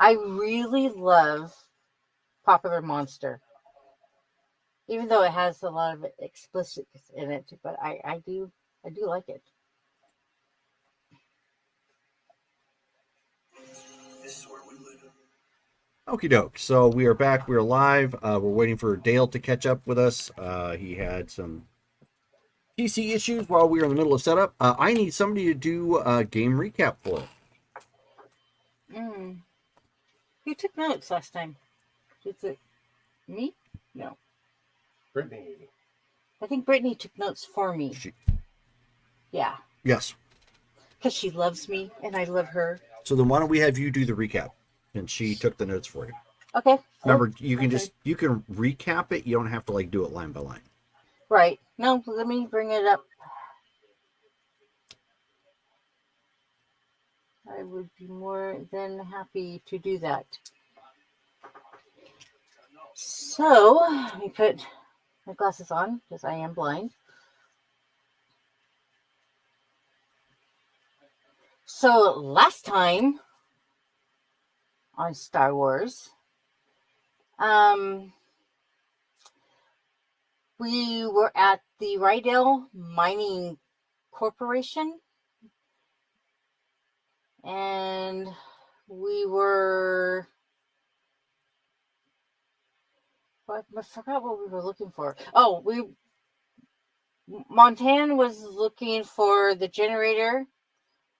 I really love Popular Monster, even though it has a lot of explicit in it. But I do like it. Okie doke. So we are back. We are live. We're waiting for Dale to catch up with us. He had some PC issues while we were in the middle of setup. I need somebody to do a game recap for it. Mm. Who took notes last time? Is it me? No. Brittany. I think Brittany took notes for me. Yeah. Yes. Because she loves me and I love her. So then why don't we have you do the recap? And she took the notes for you. Okay. Remember, you can recap it. You don't have to like do it line by line. Right. No, let me bring it up. I would be more than happy to do that. So, let me put my glasses on because I am blind. So, last time on Star Wars, we were at the Rydell Mining Corporation, and we were. I forgot what we were looking for. Oh, Montan was looking for the generator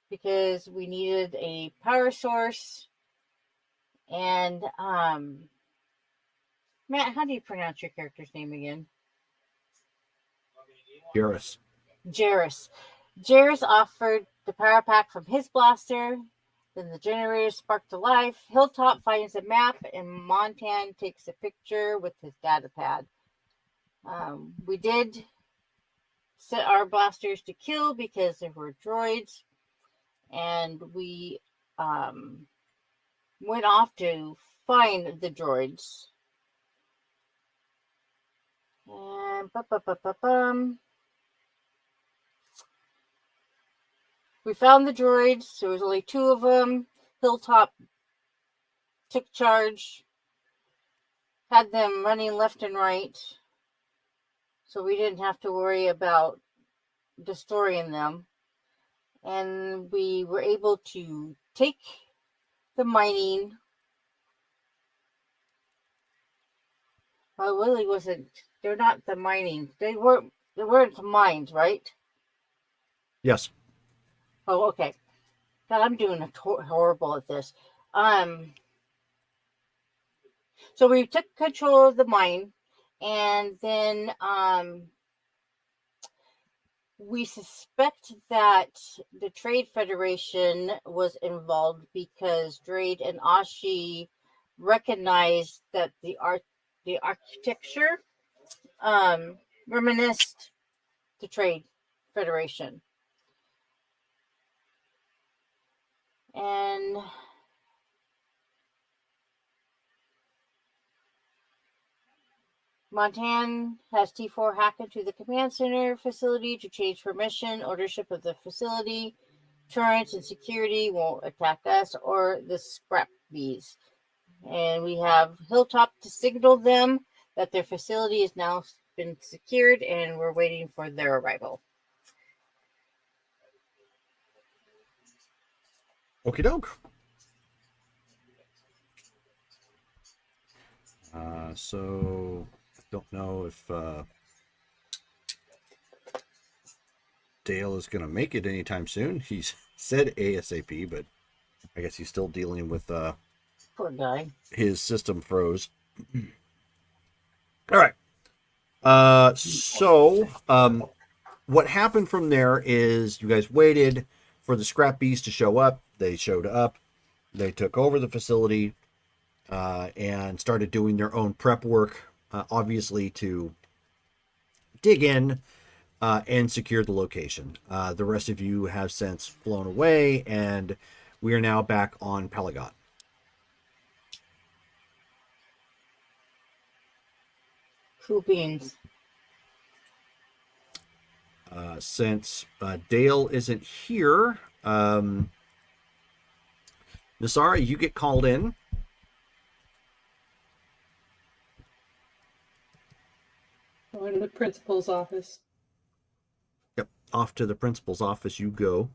because we needed a power source. And Matt, how do you pronounce your character's name again? Jairus. Jairus offered the power pack from his blaster. Then the generator sparked to life. Hilltop finds a map, and Montan takes a picture with his data pad. We did set our blasters to kill because there were droids, and we went off to find the droids. And we found the droids. There was only 2 of them. Hilltop took charge, had them running left and right, so we didn't have to worry about destroying them. And we were able to take the mining. Well, it really wasn't. They're not the mining. They weren't the mines, right? Yes. Oh, okay. God, I'm doing horrible at this. So we took control of the mine, and then we suspect that the Trade Federation was involved because Drade and Ashi recognized that the architecture reminisced the Trade Federation. And Montan has T4 hack into the command center facility to change permission, ownership of the facility. Turrets and security won't attack us or the scrap bees. And we have Hilltop to signal them that their facility has now been secured, and we're waiting for their arrival. Okie doke. So I don't know if Dale is going to make it anytime soon. He's said ASAP, but I guess he's still dealing with Poor guy. His system froze. All right. So what happened from there is you guys waited for the scrap bees to show up. They showed up. They took over the facility and started doing their own prep work, obviously to dig in and secure the location. The rest of you have since flown away, and we are now back on Pelagot. Cool beans. Since Dale isn't here, Nasara, you get called in. principal's office. Yep. Off to the principal's office you go.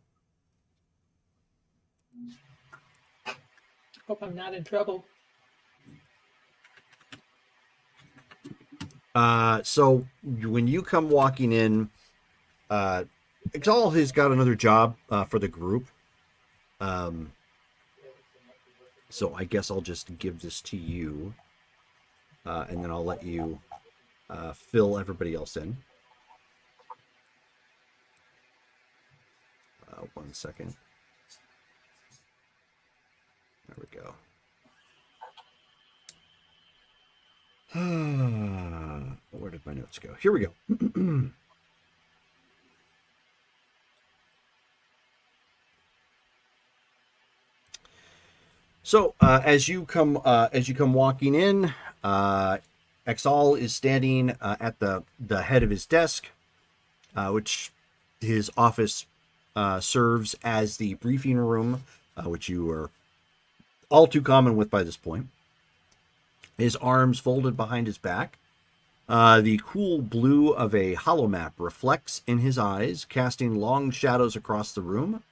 Hope I'm not in trouble. So when you come walking in, Exal has got another job for the group. So I guess I'll just give this to you, and then I'll let you fill everybody else in. 1 second. There we go. Where did my notes go? Here we go. So as you come walking in, Exal is standing at the head of his desk, which his office serves as the briefing room, which you are all too common with by this point. His arms folded behind his back. The cool blue of a holomap reflects in his eyes, casting long shadows across the room.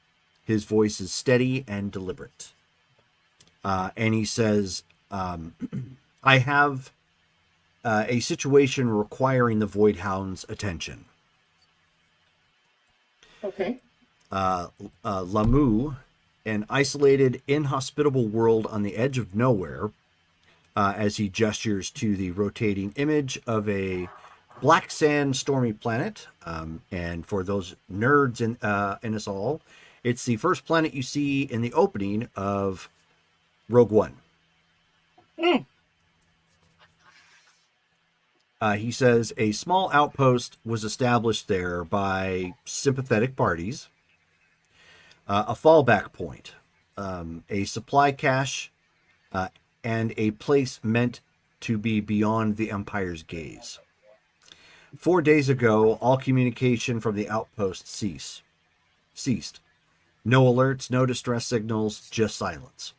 His voice is steady and deliberate. And he says, I have a situation requiring the Void Hound's attention. Okay. Lamu, an isolated, inhospitable world on the edge of nowhere, as he gestures to the rotating image of a black sand stormy planet. And for those nerds in us all, it's the first planet you see in the opening of Rogue One. He says a small outpost was established there by sympathetic parties, a fallback point, a supply cache, and a place meant to be beyond the Empire's gaze. 4 days ago, all communication from the outpost ceased. No alerts, no distress signals, just silence.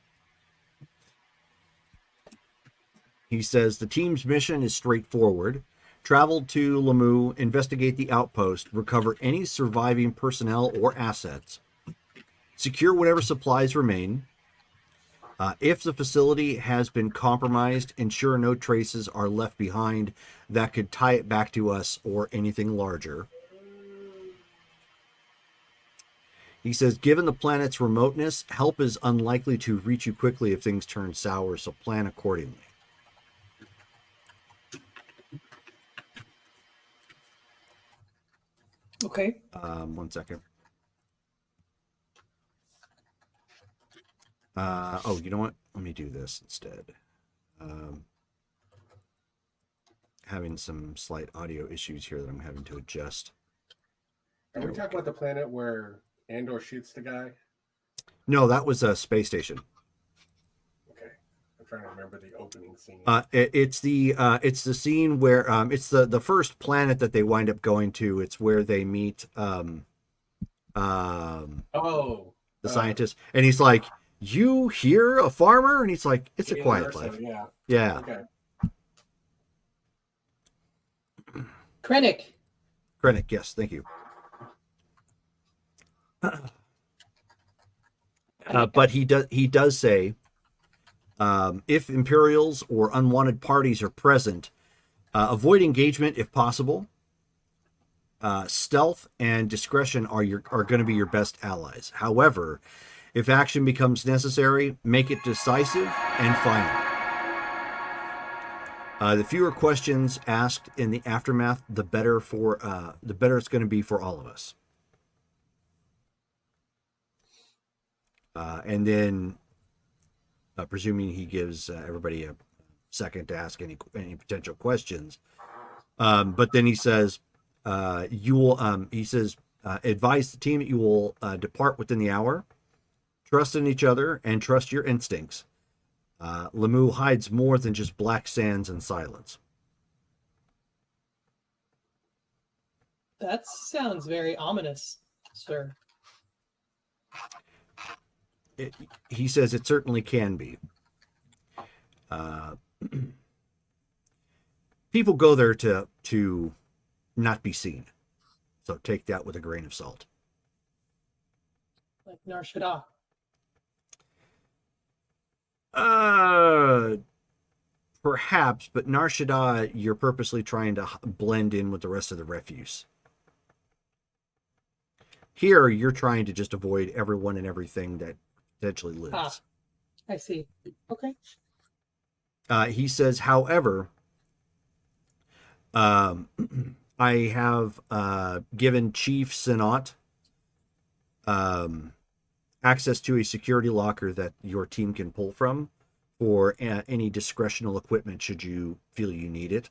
He says the team's mission is straightforward. Travel to Lamu, investigate the outpost, recover any surviving personnel or assets, secure whatever supplies remain. If the facility has been compromised, ensure no traces are left behind that could tie it back to us or anything larger. He says, given the planet's remoteness, help is unlikely to reach you quickly if things turn sour, so plan accordingly. Okay. 1 second. Oh, you know what? Let me do this instead. Having some slight audio issues here that I'm having to adjust. Are we talking about the planet where Andor shoots the guy? No, that was a space station. Okay. I'm trying to remember the opening scene. It's the scene where it's the first planet that they wind up going to. It's where they meet the scientist, and he's like, "You here, a farmer?" And he's like, "It's a quiet life." Yeah. Yeah. Okay. Krennic. Krennic, yes, thank you. But he does say, if Imperials or unwanted parties are present, avoid engagement if possible. Stealth and discretion are going to be your best allies. However, if action becomes necessary, make it decisive and final. The fewer questions asked in the aftermath, the better it's going to be for all of us. And then, presuming he gives everybody a second to ask any potential questions, but then he says, you will. He says, advise the team that you will depart within the hour. Trust in each other and trust your instincts. Lamu hides more than just black sands and silence. That sounds very ominous, sir. He says it certainly can be. People go there to not be seen. So take that with a grain of salt. Like Nar Shaddaa. Perhaps, but Nar Shaddaa, you're purposely trying to blend in with the rest of the refuse. Here, you're trying to just avoid everyone and everything that potentially lives. I see. Okay. He says, however, I have given Chief Sinat access to a security locker that your team can pull from for any discretional equipment should you feel you need it.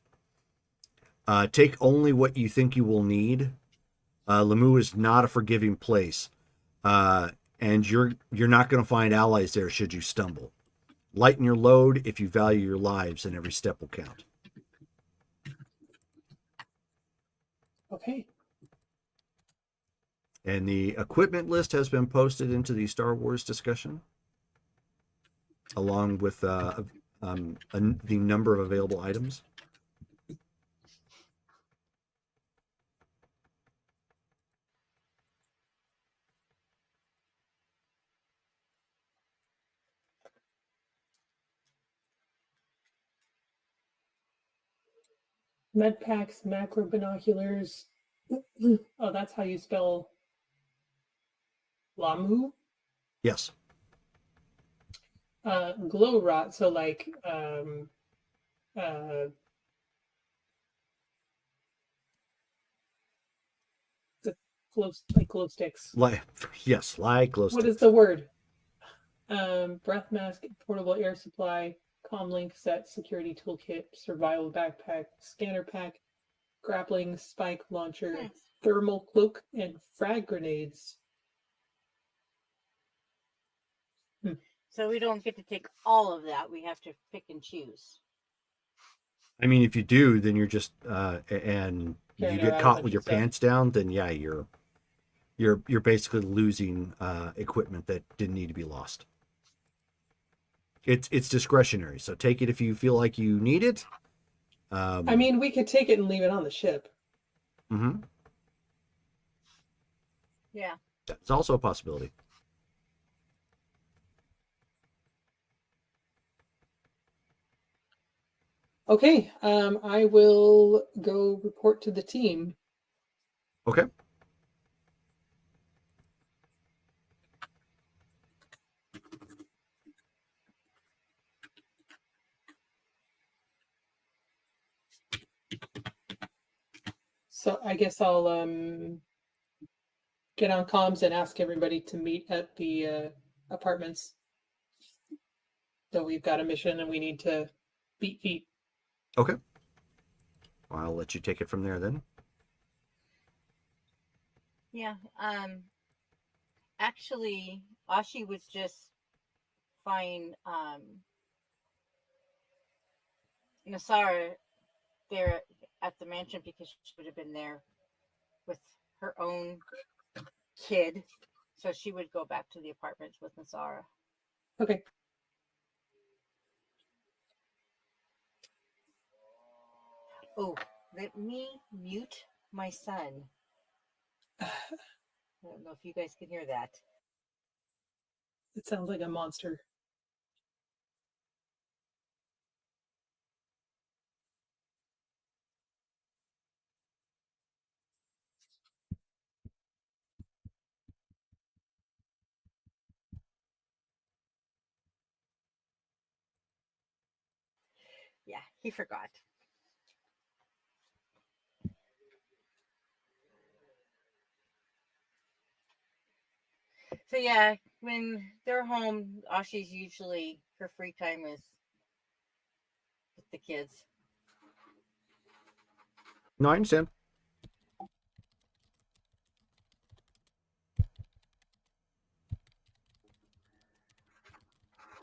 Take only what you think you will need. Lemieux is not a forgiving place, and you're not going to find allies there should you stumble. Lighten your load if you value your lives, and every step will count. Okay. And the equipment list has been posted into the Star Wars discussion, along with the number of available items. Med packs, macro binoculars. Oh, that's how you spell Lamu? Yes. Glow rot. So like the glow sticks. Yes, like glow What sticks. is the word? Breath mask, portable air supply, comlink set, security toolkit, survival backpack, scanner pack, grappling spike launcher, thermal cloak, and frag grenades. So we don't get to take all of that. We have to pick and choose. I mean, if you do, then you're just and you Carrying get around a caught bunch with of your stuff. pants down, then yeah, you're basically losing equipment that didn't need to be lost. It's discretionary, so take it if you feel like you need it. I mean, we could take it and leave it on the ship. Mm-hmm. Yeah. That's also a possibility. Okay, I will go report to the team. Okay. So I guess I'll get on comms and ask everybody to meet at the apartments. So we've got a mission and we need to beat feet. Okay. I'll let you take it from there then. Yeah. Actually, Ashi was just fine. Nasara there at the mansion because she would have been there with her own kid, so she would go back to the apartments with Nasara. Okay. Oh, let me mute my son. I don't know if you guys can hear that. It sounds like a monster. Yeah, he forgot. So yeah, when they're home, Ashi's usually her free time is with the kids. No, I understand.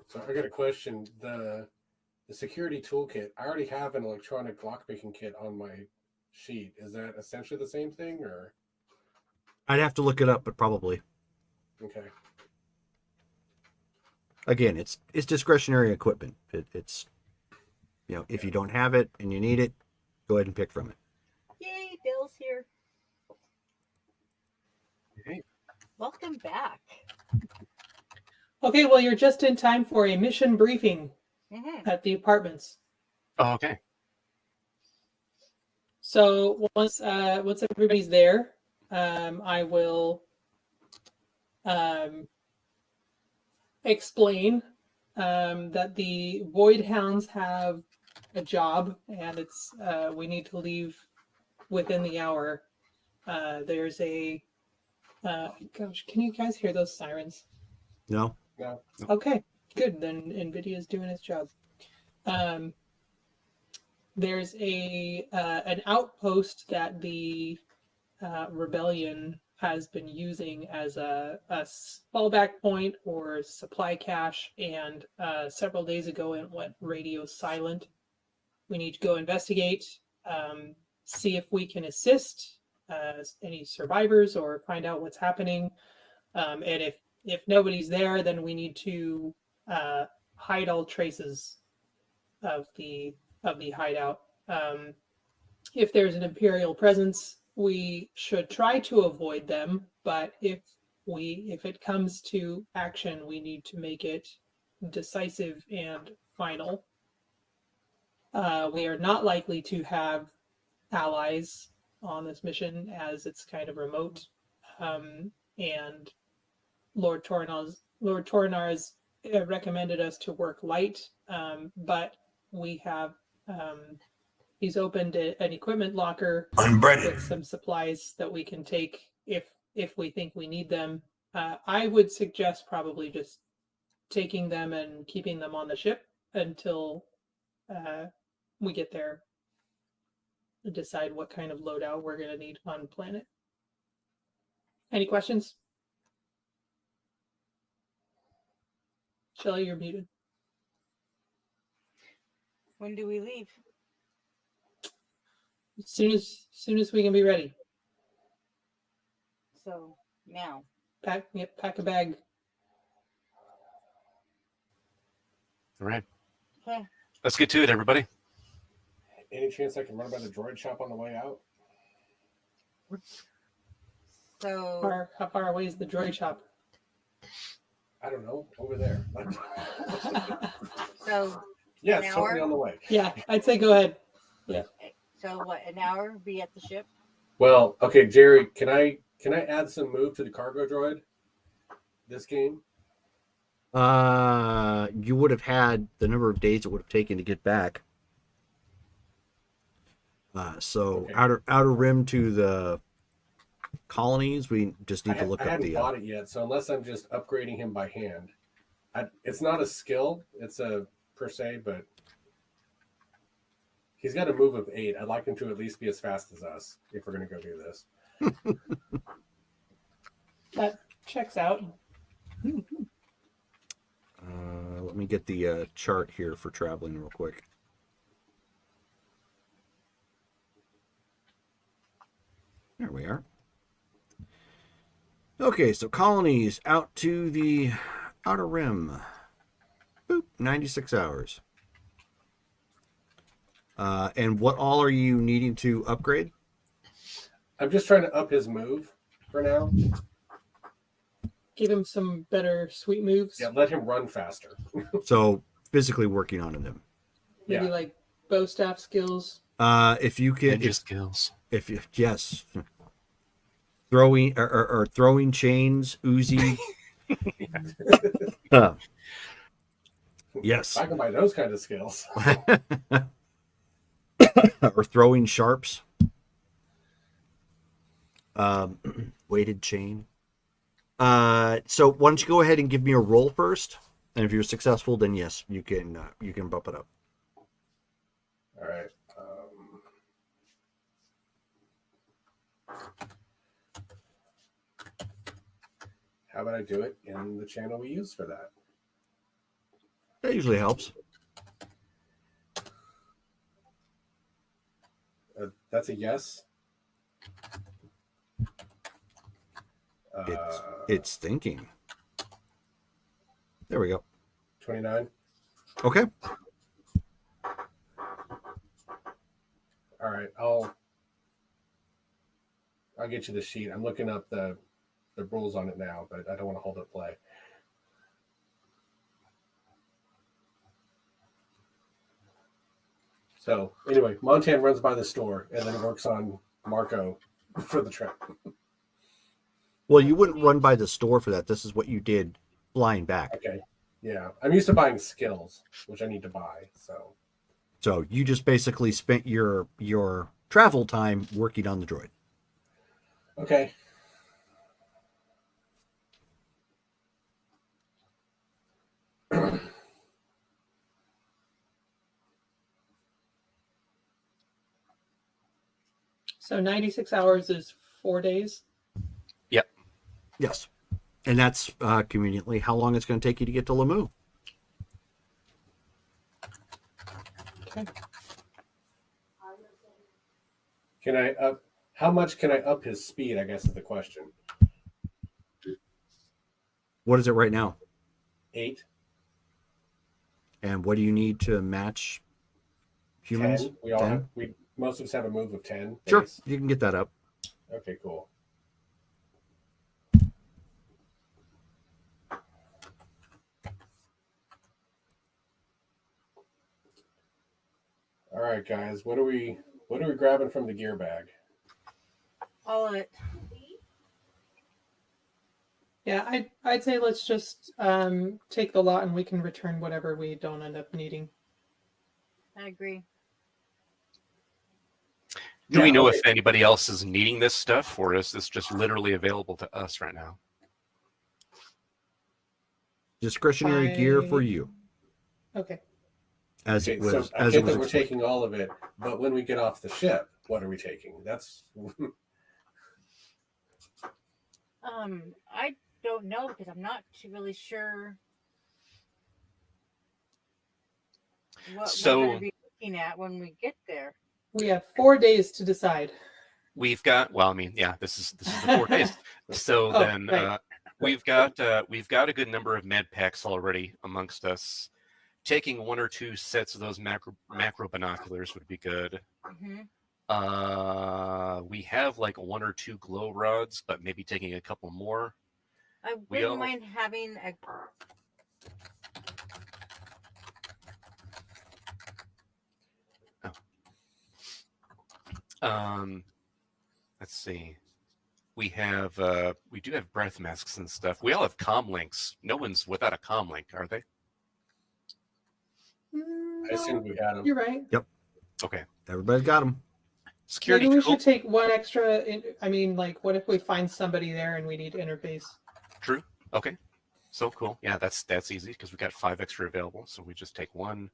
So I got a question. The security toolkit. I already have an electronic lockpicking kit on my sheet. Is that essentially the same thing, or I'd have to look it up, but probably. okay? Again, it's discretionary equipment. It's if you don't have it and you need it, go ahead and pick from it. Yay, Dale's here. Hey. Welcome back. Okay, well, you're just in time for a mission briefing Mm-hmm. at the apartments. Oh, okay. So once everybody's there, I will explain that the Void Hounds have a job, and it's we need to leave within the hour. There's a gosh, can you guys hear those sirens? No. No. Okay, good. Then NVIDIA's doing its job. There's an outpost that the rebellion has been using as a fallback point or supply cache, and several days ago it went radio silent. We need to go investigate, see if we can assist any survivors or find out what's happening. And if nobody's there, then we need to hide all traces of the hideout. If there's an Imperial presence, we should try to avoid them. But if it comes to action, we need to make it decisive and final. We are not likely to have allies on this mission as it's kind of remote, and Lord Tornar has recommended us to work light, but we have he's opened an equipment locker with some supplies that we can take if we think we need them. I would suggest probably just taking them and keeping them on the ship until we get there and decide what kind of loadout we're going to need on planet. Any questions? Shelly, you're muted. When do we leave? As soon as we can be ready. So now. Pack a bag. All right. Okay. Let's get to it, everybody. Any chance I can run by the droid shop on the way out? So How far away is the droid shop? I don't know. Over there. so Yeah, An it's hour? totally on the way. Yeah, I'd say go ahead. so what? An hour? Be at the ship? Well, okay, Jerry, can I add some move to the cargo droid this game? You would have had the number of days it would have taken to get back. So Okay. outer rim to the colonies, we just need to look I up haven't the. bought it yet, so unless I'm just upgrading him by hand, it's not a skill. It's a per se, but he's got a move of 8. I'd like him to at least be as fast as us if we're going to go do this. That checks out. Let me get the chart here for traveling real quick. There we are. Okay, so colonies out to the outer rim. Boop, 96 hours. And what all are you needing to upgrade? I'm just trying to up his move for now. Give him some better sweet moves. Yeah, let him run faster. So physically working on them. Maybe Yeah. like bow staff skills. If you can, Ninja skills. if you yes, throwing or throwing chains, Uzi. Yes. I can buy those kind of skills. Or throwing sharps. Weighted chain. So why don't you go ahead and give me a roll first, and if you're successful, then yes, you can bump it up. All right. How about I do it in the channel we use for that? That usually helps. That's a yes. It's thinking. There we go. 29. Okay. All right. I'll I'll get you the sheet. I'm looking up the rules on it now, but I don't want to hold up play. So anyway, Montan runs by the store and then works on Marco for the trip. Well, you wouldn't run by the store for that. This is what you did flying back. Okay. Yeah. I'm used to buying skills, which I need to buy. So you just basically spent your travel time working on the droid. Okay. So 96 hours is 4 days. Yes. And that's conveniently how long it's going to take you to get to Lamu. Okay. Can I up? How much can I up his speed? I guess is the question. What is it right now? 8, And what do you need to match humans? 10. We all 10? have. Most of us have a move of 10. Sure, base. you can get that up. Okay. Cool. All right, guys. What are we grabbing from the gear bag? All of it. Yeah, I'd say let's just take the lot and we can return whatever we don't end up needing. I agree. Do we Yeah, know okay. if anybody else is needing this stuff, or is this just literally available to us right now? Discretionary gear for you, Okay. as Okay, it was. so I As it get was that we're explained. taking all of it, but when we get off the ship, what are we taking? That's I don't know because I'm not really sure what So- we're going to be looking at when we get there. We have 4 days to decide. We've got. Well, I mean, yeah, this is the 4 days. So Oh, then right. we've got a good number of med packs already amongst us. Taking 1 or 2 sets of those macro binoculars would be good. Hmm. We have like 1 or 2 glow rods, but maybe taking a couple more. I We wouldn't all- mind having a. Let's see. We do have breath masks and stuff. We all have comm links. No one's without a comm link, are they? I assumed we had them. You're right. Okay. Everybody's got them. Security Maybe we tool. should take one extra. I mean, like, what if we find somebody there and we need interface? True. Okay. So cool. Yeah, that's easy because we got 5 extra available. So we just take 1.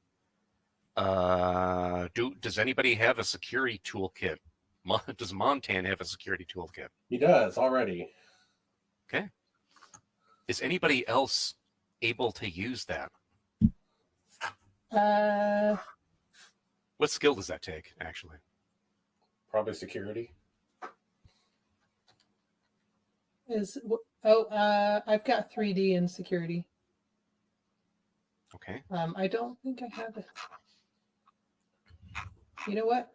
Does anybody have a security toolkit? Does Montan have a security toolkit? He does already. Is anybody else able to use that? What skill does that take, actually? Probably security. I've got 3D in security. Okay. I don't think I have it. You know what?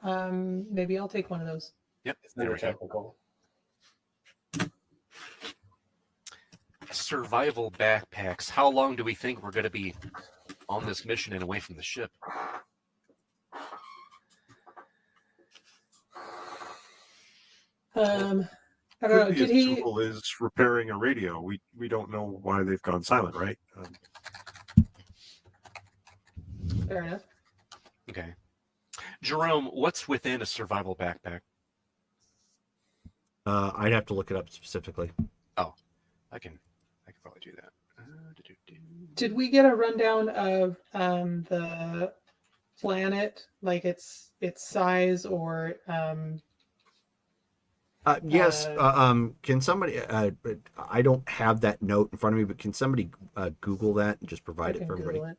Maybe I'll take one of those. Yep. It's There under we go. technical. Survival backpacks. How long do we think we're going to be on this mission and away from the ship? I don't know. Could be Did as he? simple as repairing a radio. We don't know why they've gone silent, right? Fair enough. Okay. Jerome, what's within a survival backpack? I'd have to look it up specifically. I can probably do that. Did we get a rundown of the planet, like its size, or Yes. Can somebody? I don't have that note in front of me, but can somebody Google that and just I provide it can for everybody? Google it.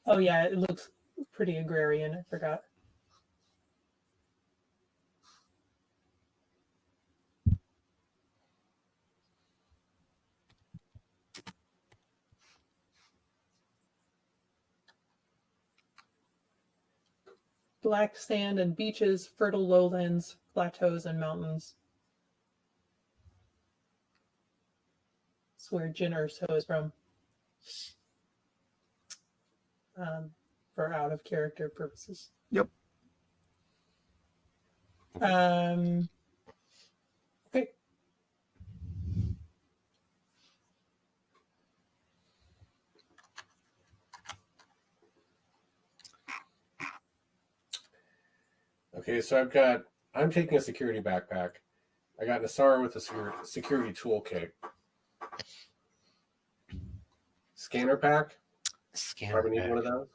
Oh yeah, it looks pretty agrarian. I forgot. black sand and beaches, fertile lowlands, plateaus, and mountains. That's where Jin Urso is from. For out of character purposes. Yep. Okay. Okay, so I'm taking a security backpack. I got Nasara with a security toolkit. Scanner pack. Scanner Probably need pack. one of those.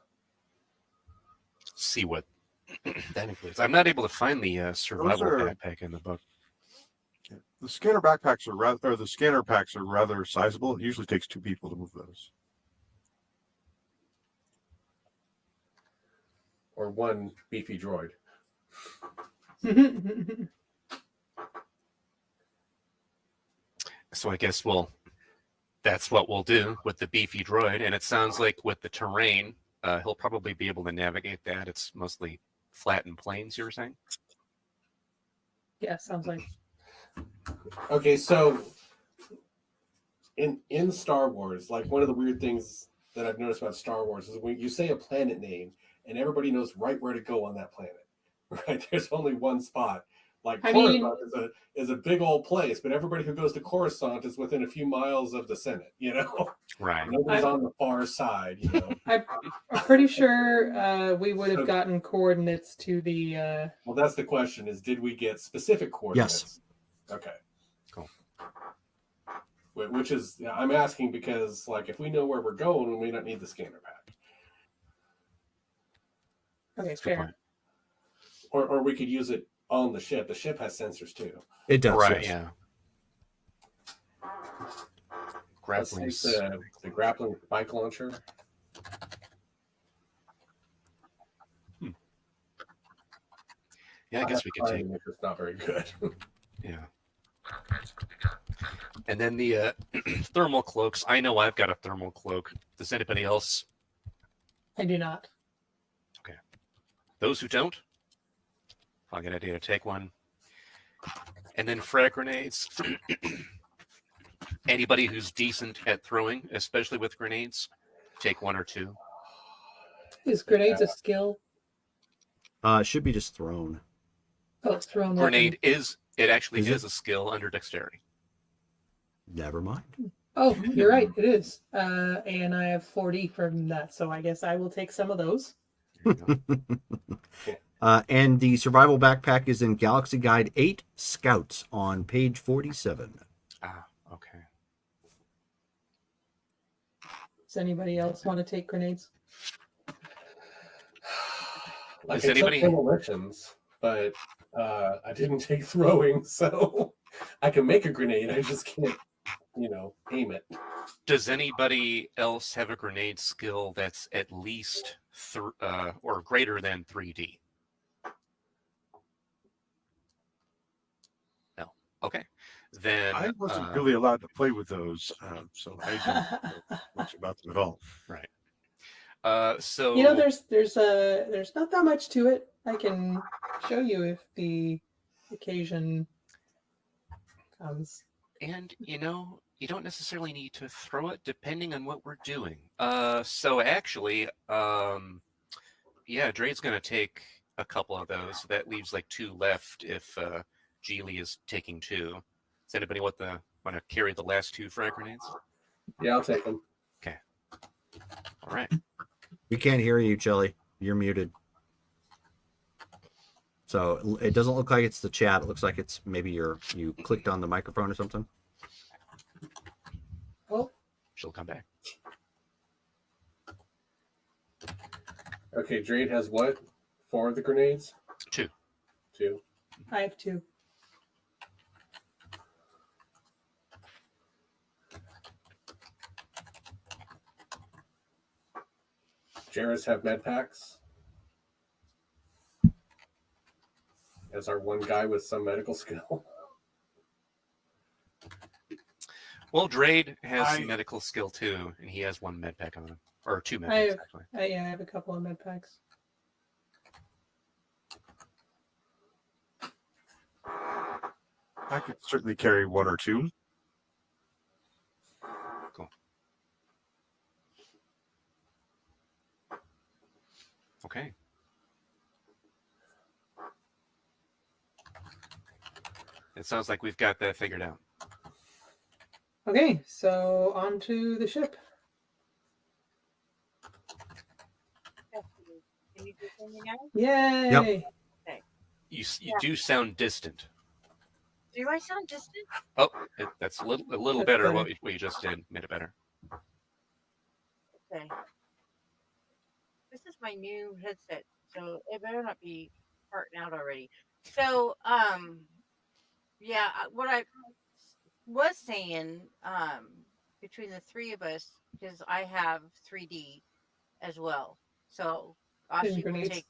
See what that includes. I'm not able to find the survival are- backpack in the book. The scanner backpacks are rather, or the scanner packs are rather sizable. It usually takes 2 people to move those. Or one beefy droid. So I guess that's what we'll do with the beefy droid. And it sounds like with the terrain, he'll probably be able to navigate that. It's mostly flattened plains, you were saying? Yeah, sounds like. Okay, so in Star Wars, like one of the weird things that I've noticed about Star Wars is when you say a planet name and everybody knows right where to go on that planet. Right? There's only one spot. Like I mean- Coruscant is a big old place, but everybody who goes to Coruscant is within a few miles of the Senate, you know? Right. Nobody's on the far side, you know. I'm pretty sure we would have So- gotten coordinates to the. Well, that's the question: is did we get specific coordinates? Okay. Cool. Which is, I'm asking because, like, if we know where we're going, we may not need the scanner pack, Okay, Good fair. point. or we could use it on the ship. The ship has sensors too. It does. Right, yes. yeah. Let's take Grappling. the grappling bike launcher. Yeah, I guess we could take. It's not very good. Yeah. And then the thermal cloaks. I know I've got a thermal cloak. Does anybody else? I do not. Those who don't, I'll get an idea to take one. And then frag grenades. Anybody who's decent at throwing, especially with grenades, take 1 or 2. Is grenades a skill? It should be just thrown. Oh, it's thrown. Grenade actually Is it? is a skill under dexterity. Never mind. Oh, you're right. It is. And I have 40 from that, so I guess I will take some of those. There you go. And the survival backpack is in Galaxy Guide 8 Scouts on page 47. Ah, okay. Does anybody else want to take grenades? Like Does I took anybody- demolitions, but I didn't take throwing, so I can make a grenade. I just can't, aim it. Does anybody else have a grenade skill that's at least or greater than 3D? No. Okay. Then I wasn't really allowed to play with those, so I don't know much about them at all. so there's not that much to it. I can show you if the occasion comes. and you don't necessarily need to throw it depending on what we're doing. So actually, Dre's gonna take a couple of those. So that leaves like 2 left if Geely is taking 2. Does anybody want to carry the last 2 frag grenades? Yeah, I'll take them. All right. We can't hear you, Chili. You're muted. So it doesn't look like it's the chat. It looks like it's maybe you clicked on the microphone or something. Oh, She'll come back. Okay, Drade has what? 4 of the grenades? 2. 2. I have 2. Jairus have med packs. As our one guy with some medical skill. Well, Drade has I- some medical skill too, and he has 1 med pack on him, or 2 med I packs have- actually. I have a couple of med packs. I could certainly carry one or two. Cool. Okay. It sounds like we've got that figured out. Okay, so on to the ship. Can you do something now? Yay! You do sound distant. Do I sound distant? Oh, that's a little That's better. better. What you just did made it better. Okay. This is my new headset, so it better not be farting out already. So, yeah, what I was saying, between the three of us, because I have 3D as well. So And Ashi will grenades.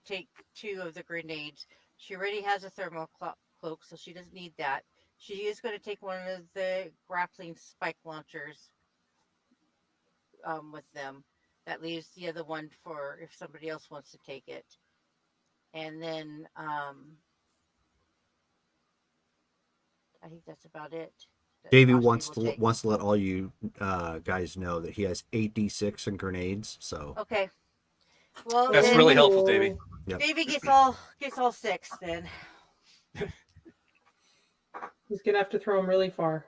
take 2 of the grenades. She already has a thermal cloak, so she doesn't need that. She is going to take one of the grappling spike launchers with them. That leaves the other one for if somebody else wants to take it. And then I think that's about it. that Davey Ashi wants will to take. wants to let all you guys know that he has 8d6 in grenades. So Okay. Well, That's then really helpful, Davey. Yep. Davey gets all 6 then. He's gonna have to throw him really far.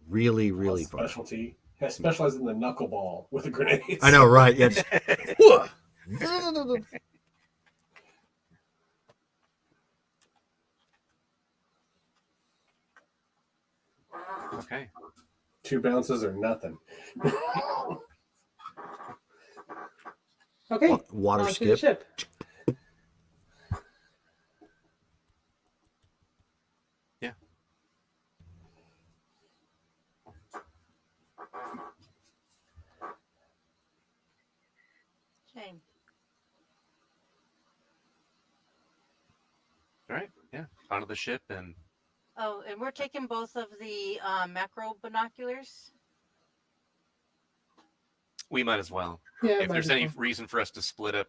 really, Well, really far. specialty. I specialize in the knuckleball with the grenades. I know, right? Yes. Okay. 2 bounces or nothing. Okay, Water on to the skip. ship. Yeah. Okay. All right. Yeah. Onto the ship, and Oh, and we're taking both of the macro binoculars. we might as well. Yeah, If might there's as any well. reason for us to split up,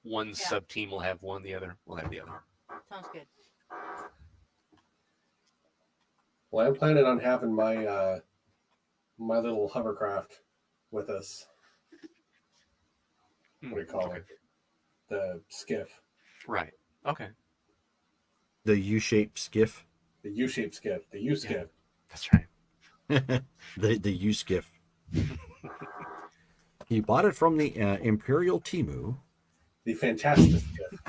one Yeah. sub team will have one, the other will have the other. Sounds good. Well, I'm planning on having my my little hovercraft with us. What do you call Okay. it? The skiff. Right. Okay. The U-shaped skiff. The U-shaped skiff. The U-skiff. That's right. the U-skiff. He bought it from the Imperial Timu. The fantastic skiff.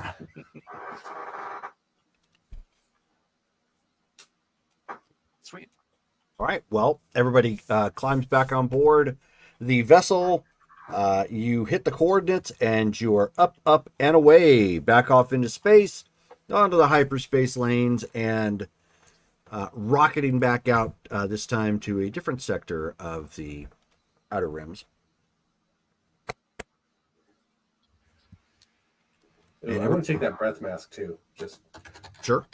Sweet. All right. Well, everybody climbs back on board the vessel. You hit the coordinates, and you are up, up, and away, back off into space, onto the hyperspace lanes, and rocketing back out this time to a different sector of the Outer Rims. Ooh, I want to take that breath mask too. Just Sure.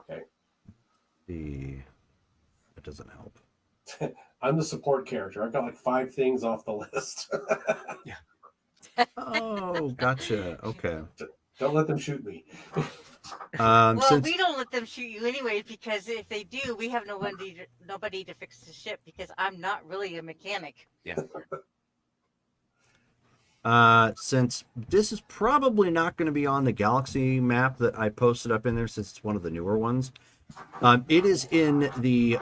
okay. That doesn't help. I'm the support character. I've got like 5 things off the list. Oh, gotcha. Okay. Don't let them shoot me. Well, Since we don't let them shoot you anyways because if they do, we have nobody to fix the ship because I'm not really a mechanic. Yeah. since this is probably not going to be on the Galaxy map that I posted up in there, since it's one of the newer ones, it is in the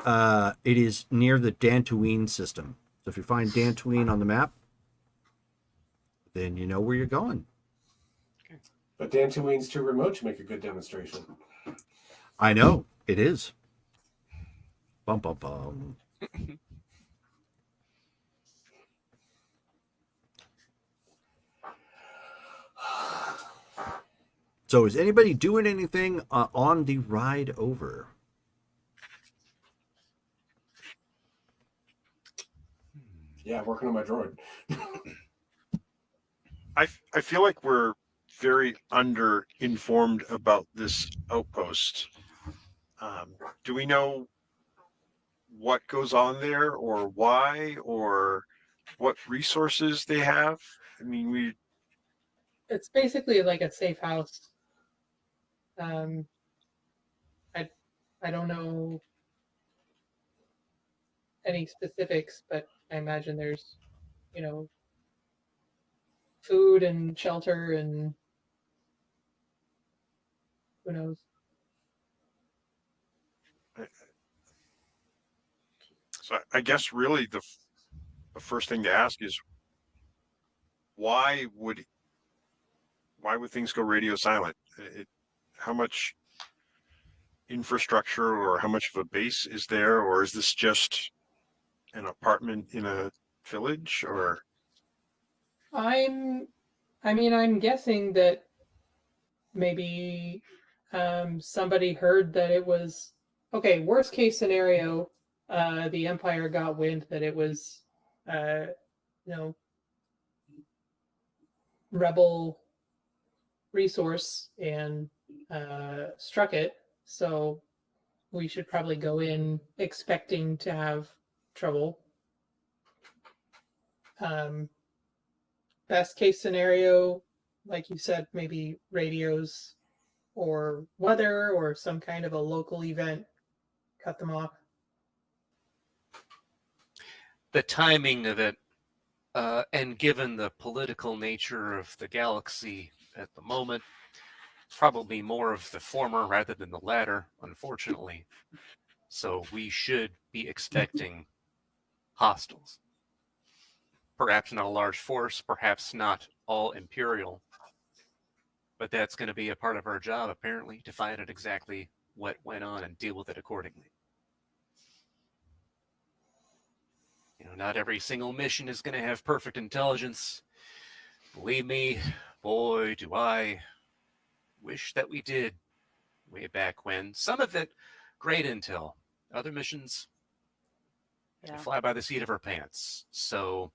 it is near the Dantooine system. So if you find Dantooine on the map, then you know where you're going. But Dantooine's too remote to make a good demonstration. I know it is. Bum bum bum. So is anybody doing anything on the ride over? Yeah, working on my droid. I feel like we're very under-informed about this outpost. Do we know what goes on there or why or what resources they have? I mean, It's basically like a safe house. I I don't know any specifics, but I imagine there's, you know, food and shelter and who knows. so I guess really the first thing to ask is why would things go radio silent? How much infrastructure or how much of a base is there, or is this just an apartment in a village? Or I'm guessing that maybe somebody heard that it was okay. Worst case scenario, the Empire got wind that it was, uh, you know, rebel resource and struck it. So we should probably go in expecting to have trouble. Best case scenario, like you said, maybe radios or weather or some kind of a local event cut them off. The timing of it, and given the political nature of the galaxy at the moment, probably more of the former rather than the latter, unfortunately. So we should be expecting hostiles. Perhaps not a large force, perhaps not all Imperial. But that's going to be a part of our job, apparently, to find out exactly what went on and deal with it accordingly. You know, not every single mission is going to have perfect intelligence. Believe me, boy, do I wish that we did way back when. Some of it, great intel. Other missions, Yeah. fly by the seat of our pants. So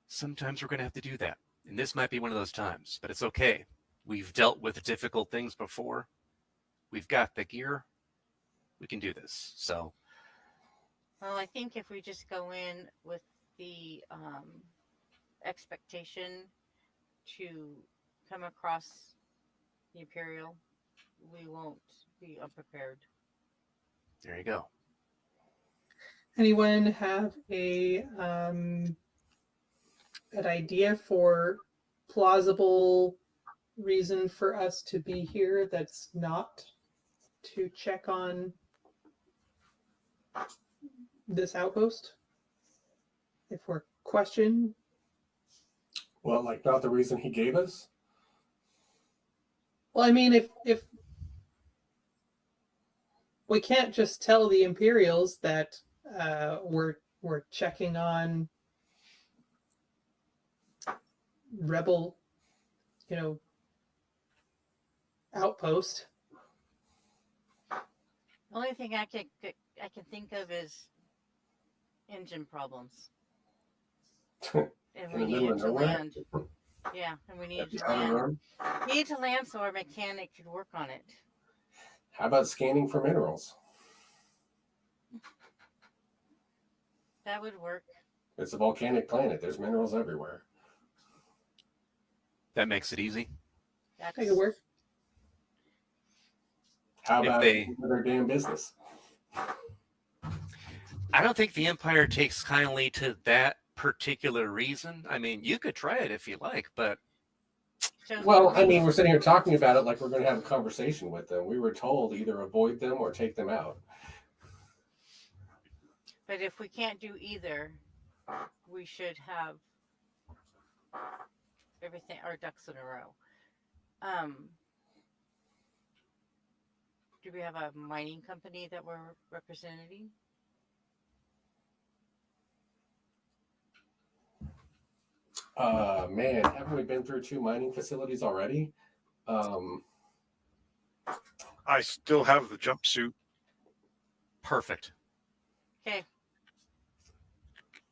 sometimes we're going to have to do that. And this might be one of those times, but it's okay. We've dealt with difficult things before. We've got the gear. We can do this. So, Well, I think if we just go in with the expectation to come across the Imperial, we won't be unprepared. there you go. Anyone have an idea for plausible reason for us to be here that's not to check on this outpost? If we're questioned, Well, like not the reason he gave us. well, I mean, if we can't just tell the Imperials that we're checking on rebel, you know, outpost. The only thing I can think of is engine problems, and In we the middle needed of to nowhere? land. Yeah, and we At needed the to outer land. rim? We needed to land so our mechanic could work on it. How about scanning for minerals? That would work. It's a volcanic planet. There's minerals everywhere. That makes it easy. That's Make it work. How If about they- their damn business? I don't think the Empire takes kindly to that particular reason. I mean, you could try it if you like, but shows Well, we're I mean, we're sitting here talking about it like we're going to have a conversation with them. We were told either avoid them or take them out. But if we can't do either, we should have everything, our ducks in a row. Do we have a mining company that we're representing? Man, haven't we been through 2 mining facilities already? I still have the jumpsuit. perfect. Okay.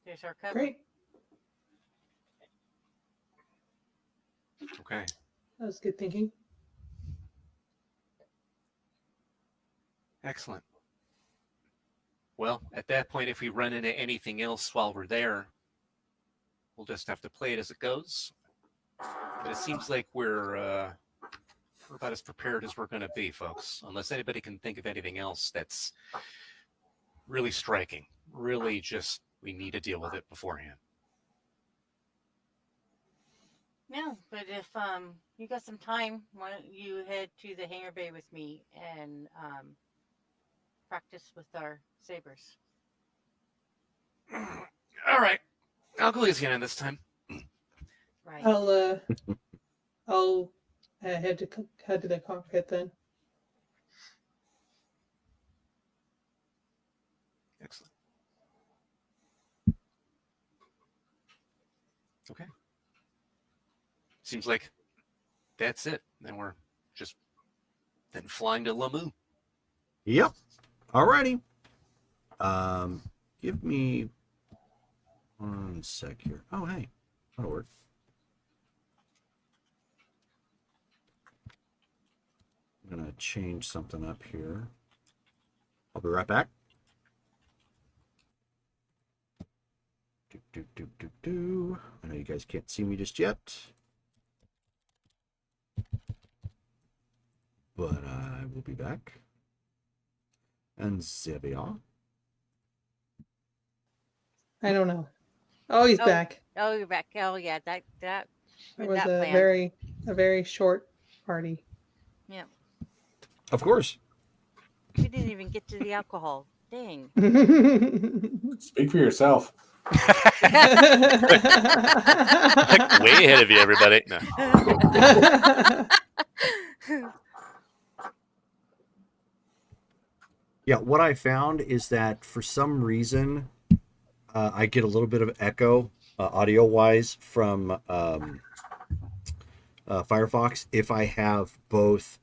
There's our cover. Great. Okay. That was good thinking. Excellent. Well, at that point, if we run into anything else while we're there, we'll just have to play it as it goes. But it seems like we're about as prepared as we're going to be, folks. Unless anybody can think of anything else that's really striking. Really, just we need to deal with it beforehand. Yeah, but if you got some time, why don't you head to the hangar bay with me and practice with our sabers? All right, I'll go easy on this time. Right. I'll head to the cockpit then. Excellent. Okay. Seems like that's it. Then we're just then flying to Lamu. Yep. Alrighty. Give me 1 sec here. Oh, hey. That'll work. I'm going to change something up here. I'll be right back. I know you guys can't see me just yet. But I will be back. And there we are. I don't know. Oh, he's Oh. back. Oh, you're back. Oh, yeah. That It with was that a plan. very short party. Yeah. Of course. We didn't even get to the alcohol. Dang. Speak for yourself. Like way ahead of you, everybody. No. Yeah, what I found is that for some reason, I get a little bit of echo audio-wise from Firefox if I have both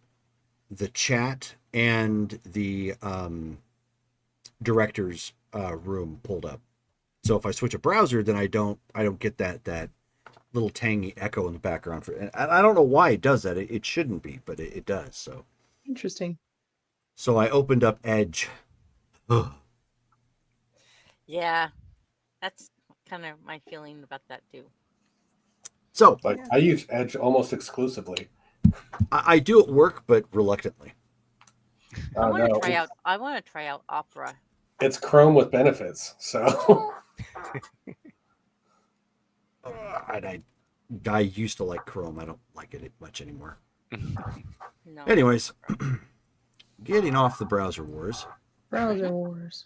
the chat and the director's room pulled up. So if I switch a browser, then I don't get that little tangy echo in the background. And I don't know why it does that. It shouldn't be, but it does. So Interesting. So I opened up Edge. Ugh. Yeah. That's kind of my feeling about that, too. So Like I use Edge almost exclusively. I do at work, but reluctantly. I want to No, try out. I want to try out Opera. It's Chrome with benefits. So I used to like Chrome. I don't like it much anymore. No. Anyways, getting off the browser wars. Browser wars.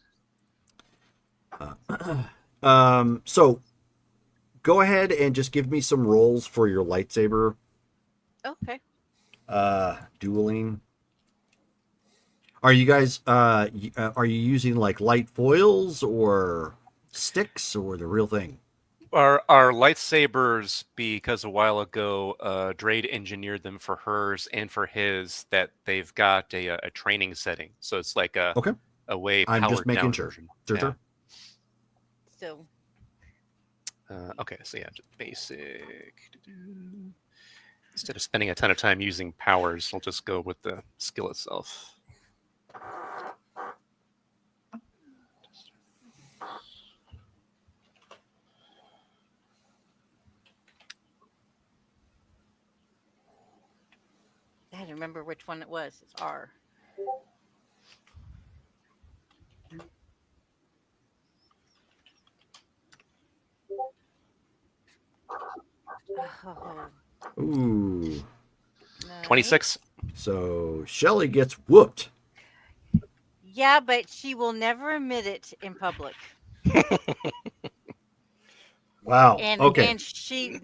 So go ahead and just give me some rolls for your lightsaber Okay. dueling. Are you guys are you using like light foils or sticks or the real thing? Our lightsabers, because a while ago, Drade engineered them for hers and for his, that they've got a training setting. So it's like a Okay. way I'm powered just making down sure. version. Sure, Yeah. sure. So Okay, so yeah, just basic. Instead of spending a ton of time using powers, I'll just go with the skill itself. I had to remember which one it was. It's R. Oh, Ooh. 26. So Shelly gets whooped. yeah, but she will never admit it in public. Wow. And Okay. and she's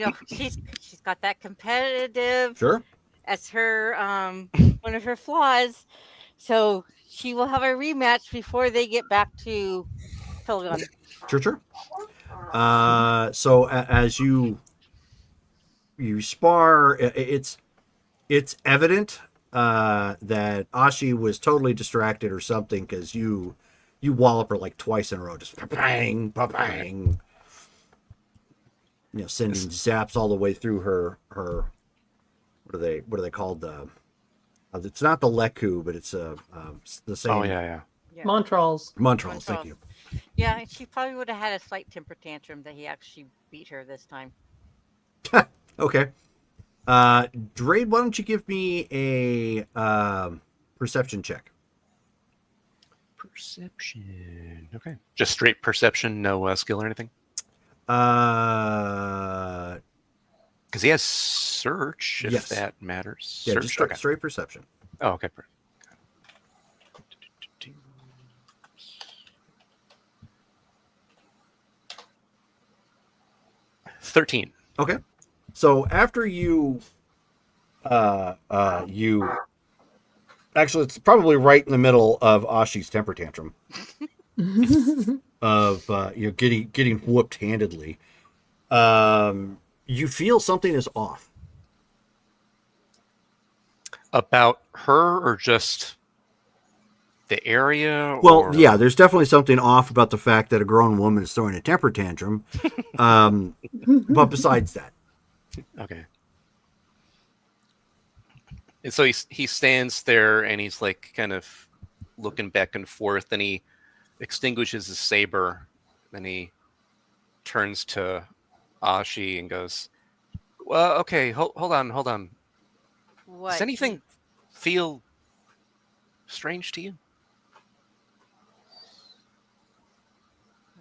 got that competitive Sure. as her one of her flaws. So she will have a rematch before they get back to Peligon. Sure, sure. So as you spar, it's evident that Ashi was totally distracted or something because you wallop her like twice in a row, just bang, bang. You know, sending zaps all the way through her. What are they called? It's not the Leku, but it's the same. Oh yeah, yeah. Yeah. Montrals. Montrals, thank you. Yeah, and she probably would have had a slight temper tantrum that he actually beat her this time. Okay. Drade, why don't you give me a perception check? Perception. Okay. Just straight perception, no skill or anything? Uh, Because he has search, if Yes. that matters. yeah, search. just Okay. straight perception. Oh, okay. 13. Okay. So after you actually, it's probably right in the middle of Ashi's temper tantrum of getting whooped handedly. You feel something is off. About her or just the area? Well, or... yeah, there's definitely something off about the fact that a grown woman is throwing a temper tantrum. But besides that, Okay. And so he stands there and he's like kind of looking back and forth, and he extinguishes his saber. Then he turns to Ashi and goes, "Well, okay, hold on. What? Does anything feel strange to you?"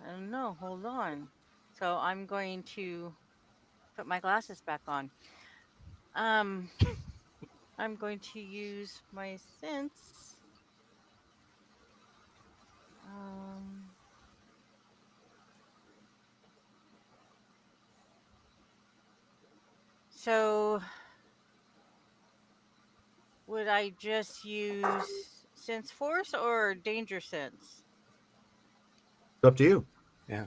I don't know. Hold on. So I'm going to put my glasses back on. I'm going to use my sense. So would I just use sense force or danger sense? it's up to you. Yeah.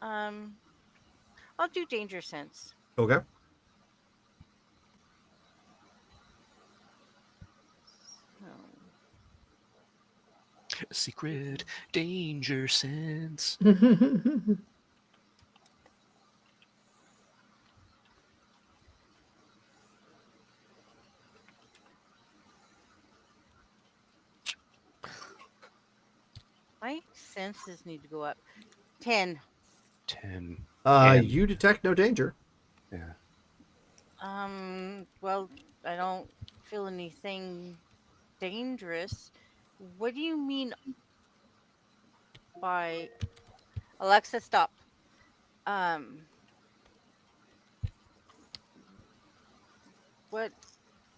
I'll do danger sense. Okay. Secret danger sense. My senses need to go up. 10. 10. You detect no danger. Yeah. Well, I don't feel anything dangerous. What do you mean by Alexa, stop. What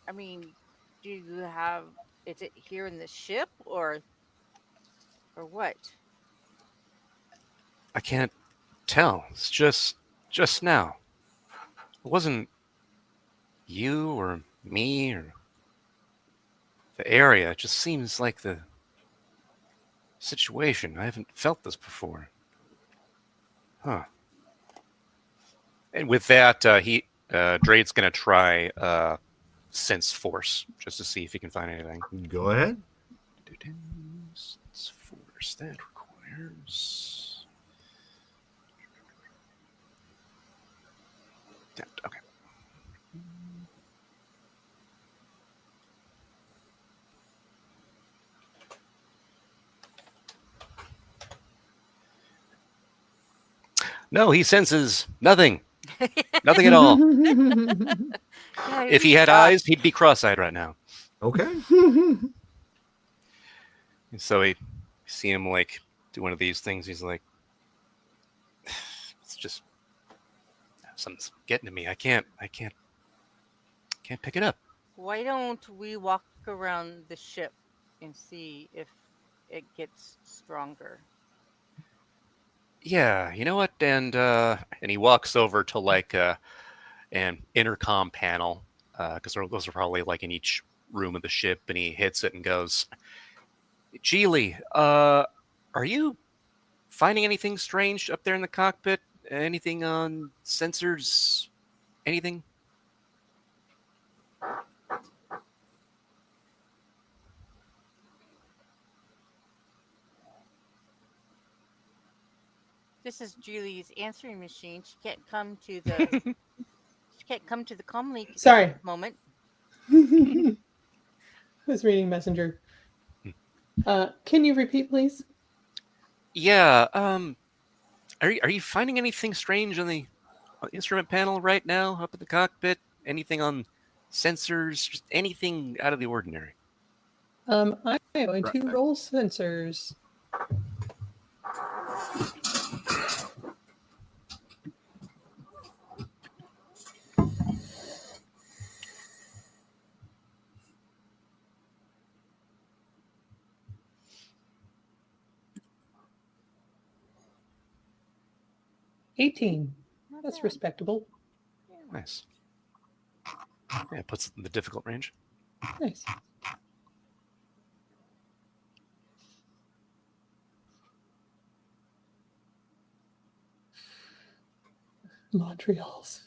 I mean, do you have is it here in the ship or what? I can't tell. It's just now. It wasn't you or me or the area. It just seems like the situation. I haven't felt this before. Huh. And with that, Drade's gonna try sense force just to see if he can find anything. Go ahead. Sense force that requires. Okay. No, he senses nothing. Nothing at all. Yeah, If he had eyes, he'd be cross-eyed right now. Okay. And so you see him like do one of these things. He's like, "It's just something's getting to me. I can't pick it up." Why don't we walk around the ship and see if it gets stronger? Yeah, you know what? And he walks over to like an intercom panel because those are probably like in each room of the ship, and he hits it and goes, "Geely, are you finding anything strange up there in the cockpit? Anything on sensors? Anything?" This is Julie's answering machine. She can't come to the she can't come to the comm link Sorry. at the moment. I was reading Messenger. Can you repeat, please? Yeah. Are you finding anything strange on the instrument panel right now up in the cockpit? Anything on sensors? Just anything out of the ordinary? I'm going to Right. roll sensors. $18. Not That's bad. respectable. Nice. Yeah, it puts it in the difficult range. Nice. Montreal's.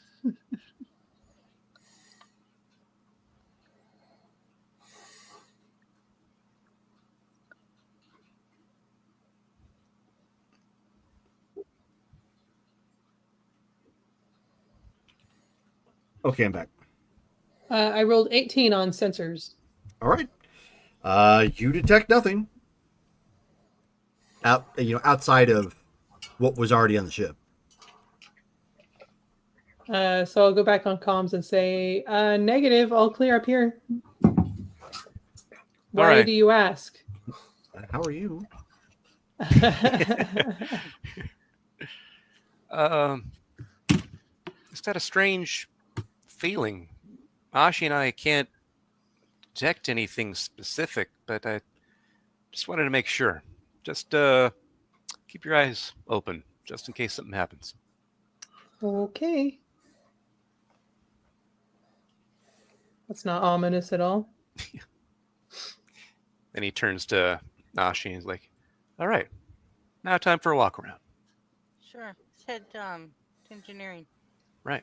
Okay, I'm back. I rolled 18 on sensors. All right. You detect nothing outside of what was already on the ship. So I'll go back on comms and say, negative, all clear up here. Why right. do you ask? How are you? Just had a strange feeling. Ashi and I can't detect anything specific, but I just wanted to make sure. Just keep your eyes open, just in case something happens. Okay. That's not ominous at all. Then he turns to Ashi and is like, "All right, now time for a walk around." Sure. Let's head to engineering. Right.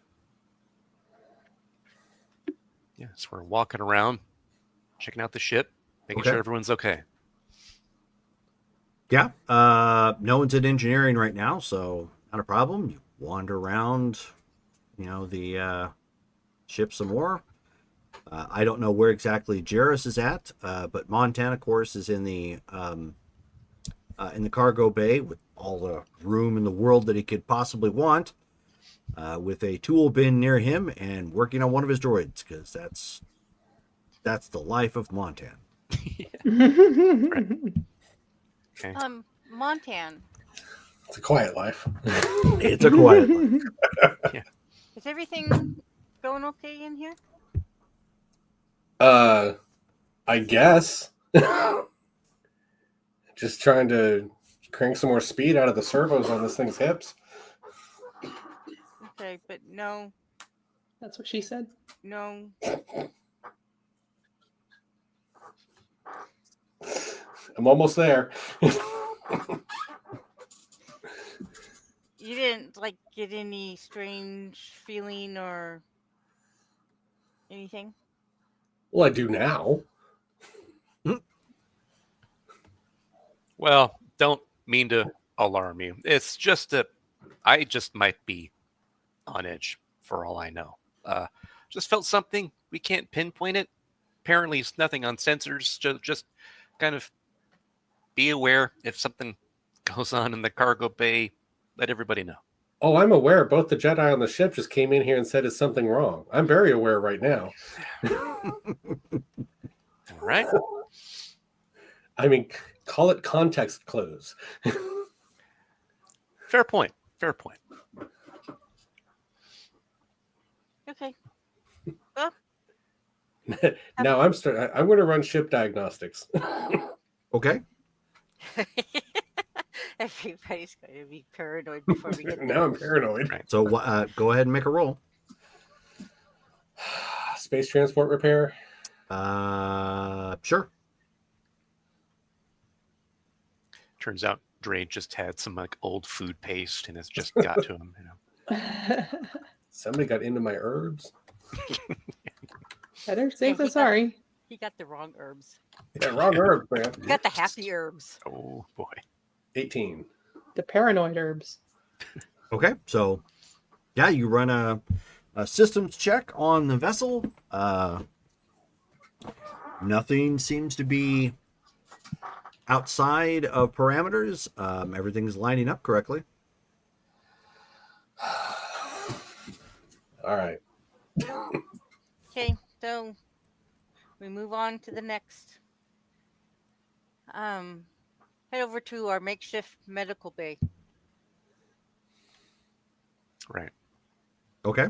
Yeah, so we're walking around, checking out the ship, making Okay. sure everyone's okay. Yeah. No one's in engineering right now, so not a problem. You wander around, the ship some more. I don't know where exactly Jarrus is at, but Montana, of course, is in the cargo bay with all the room in the world that he could possibly want, with a tool bin near him and working on one of his droids, because that's the life of Montan. Okay. Montan, It's a quiet life. It's a quiet life. is everything going okay in here? I guess. Just trying to crank some more speed out of the servos on this thing's hips. Okay, but no. That's what she said. No. I'm almost there. You didn't get any strange feeling or anything? Well, I do now. Well, don't mean to alarm you. It's just that I just might be on edge for all I know. Just felt something. We can't pinpoint it. Apparently, it's nothing on sensors. Just kind of be aware if something goes on in the cargo bay. Let everybody know. Oh, I'm aware. Both the Jedi on the ship just came in here and said, "Is something wrong?" I'm very aware right now. All right. I mean, call it context clues. Fair point. Fair point. Okay. Now I'm going to run ship diagnostics. Okay. Everybody's going to be paranoid before we get there. Now I'm paranoid. Right. So go ahead and make a roll. Space transport repair. Sure. Turns out Dre just had some old food paste and it's just got to him. Somebody got into my herbs. Better safe Yeah, than sorry. He got the wrong herbs. Yeah, wrong herbs, man. He got the happy herbs. Oh boy. 18. The paranoid herbs. Okay. So, yeah, you run a systems check on the vessel. Nothing seems to be outside of parameters, everything's lining up correctly. All right. Okay, so we move on to the next. Head over to our makeshift medical bay. Right. Okay.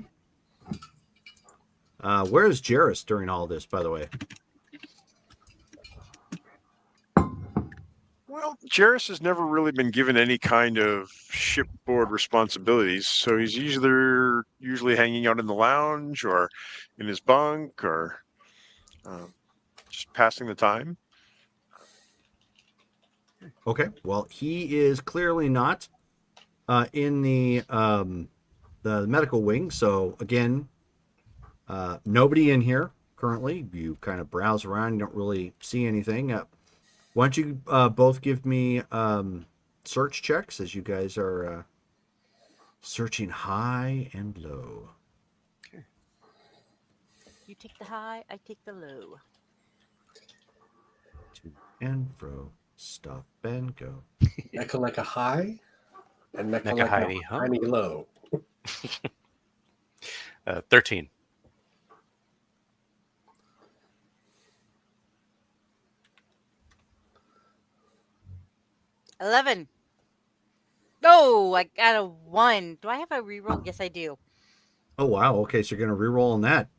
Where is Jarrus during all this, by the way? Well, Jarrus has never really been given any kind of shipboard responsibilities, so he's usually hanging out in the lounge or in his bunk or just passing the time. Okay. Well, he is clearly not in the medical wing. So again, nobody in here currently. You kind of browse around, you don't really see anything. Why don't you both give me search checks as you guys are searching high and low. You take the high, I take the low. To and fro, stop and go. Mecha like a high and mecha Mecha like Heidi, a huh? tiny low. 13. $11. No, I got a 1. Do I have a reroll? Yes, I do. Oh wow. Okay, so you're gonna reroll on that.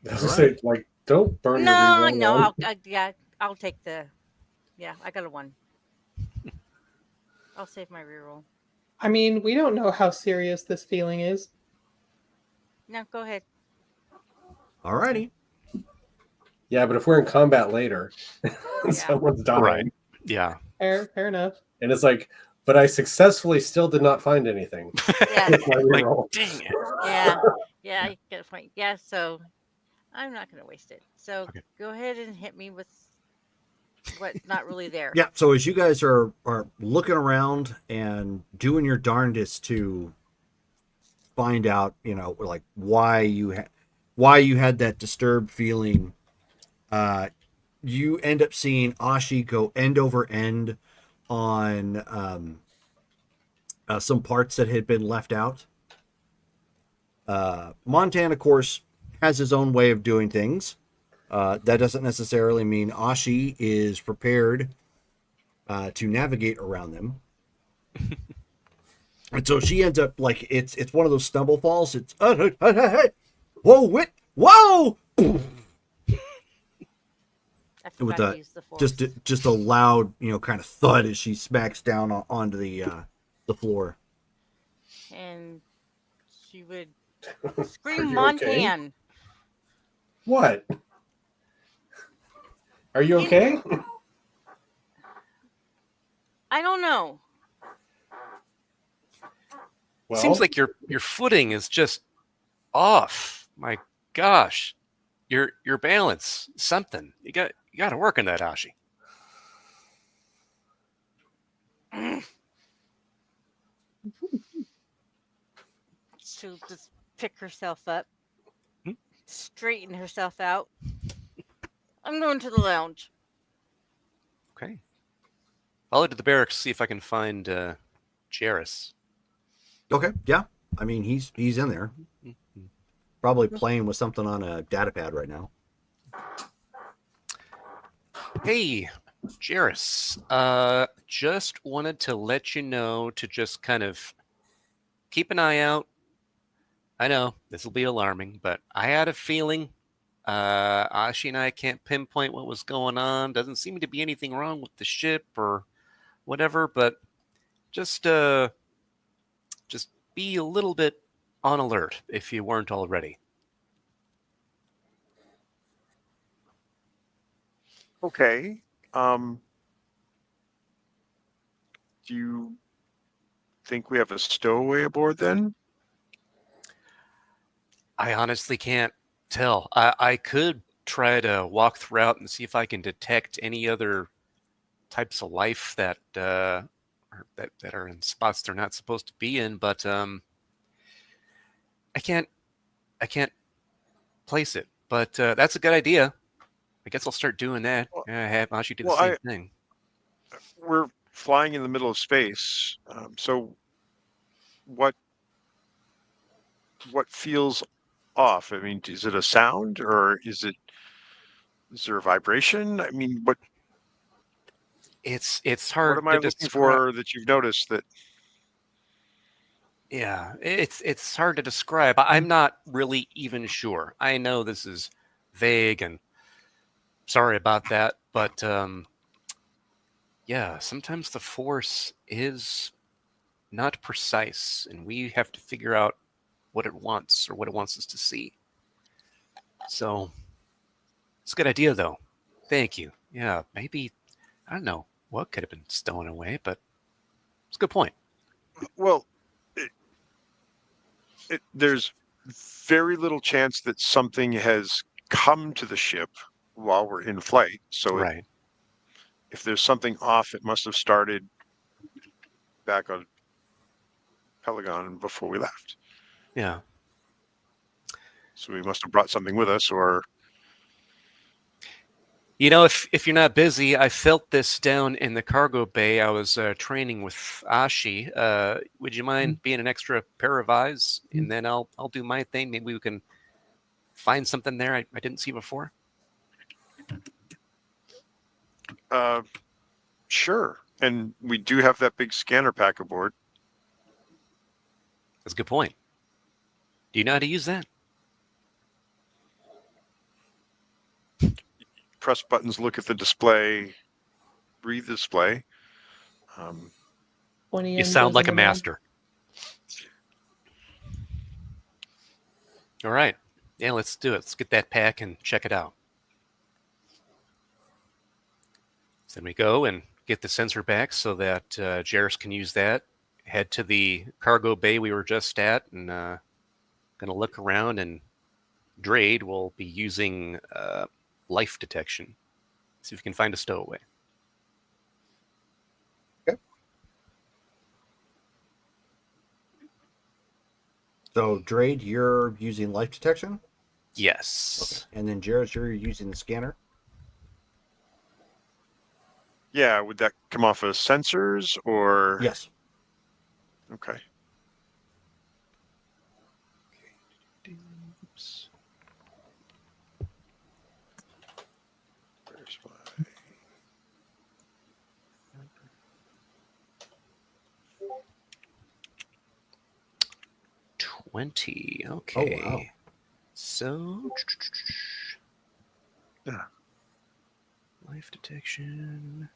I was gonna say, like, don't burn your No, reroll no, on. I'll take the. Yeah, I got a 1. I'll save my reroll. I mean, we don't know how serious this feeling is. No, go ahead. Alrighty. Yeah, but if we're in combat later, someone's dying, Right. Yeah. Fair enough. and it's like, but I successfully still did not find anything. Yeah, With my Like, reroll. dang it. yeah, you get a point. Yeah, so I'm not going to waste it. So Okay. go ahead and hit me with what's not really there. Yeah. So as you guys are looking around and doing your darndest to find out, like why you had that disturbed feeling, you end up seeing Ashi go end over end on some parts that had been left out. Montan, of course, has his own way of doing things. That doesn't necessarily mean Ashi is prepared to navigate around them. And so she ends up like it's one of those stumble falls. It's whoa, whoa! I With forgot to the use the force. just a loud, kind of thud as she smacks down onto the floor. And she would Are scream you okay? Montan. What? Are you okay? I don't know. Well, Seems like your footing is just off. My gosh. Your balance, something. You got to work on that, Ashi. She'll just pick herself up, Hmm? straighten herself out. I'm going to the lounge. Okay. I'll head to the barracks, see if I can find Jarrus. Okay, yeah. I mean, he's in there, probably playing with something on a data pad right now. Hey, Jarrus. Just wanted to let you know to just kind of keep an eye out. I know this will be alarming, but I had a feeling Ashi and I can't pinpoint what was going on. Doesn't seem to be anything wrong with the ship or whatever, but just be a little bit on alert if you weren't already. Okay. Do you think we have a stowaway aboard then? I honestly can't tell. I could try to walk throughout and see if I can detect any other types of life that that are in spots they're not supposed to be in, but I can't place it. But that's a good idea. I guess I'll start doing that. Well- Have Ashi do the well, same thing. we're flying in the middle of space. So what feels off? I mean, is it a sound or is there a vibration? I mean, what It's what hard am I to looking describe. for that you've noticed that? Yeah, it's hard to describe. I'm not really even sure. I know this is vague, and sorry about that, but yeah, sometimes the force is not precise, and we have to figure out what it wants or what it wants us to see. So it's a good idea, though. Thank you. Yeah, maybe I don't know what could have been stolen away, but it's a good point. Well, there's very little chance that something has come to the ship while we're in flight. So Right. if there's something off, it must have started back on Pelagon before we left. Yeah. So we must have brought something with us, or You know, if you're not busy, I felt this down in the cargo bay. I was training with Ashi. Would you mind being an extra pair of eyes, and then I'll do my thing. Maybe we can find something there I didn't see before. sure. And we do have that big scanner pack aboard. That's a good point. Do you know how to use that? Press buttons, look at the display, read the display. You sound like a master. All right. Yeah, let's do it. Let's get that pack and check it out. So then we go and get the sensor back so that Jairus can use that. Head to the cargo bay we were just at, and going to look around, and Drade will be using life detection. See if we can find a stowaway. So, Drade, you're using life detection? Yes. Okay. And then, Jared, you're using the scanner? Yeah, would that come off of sensors or? Yes. Okay. Oops. Where's my... 20. Okay. Oh, wow. So, Yeah. life detection.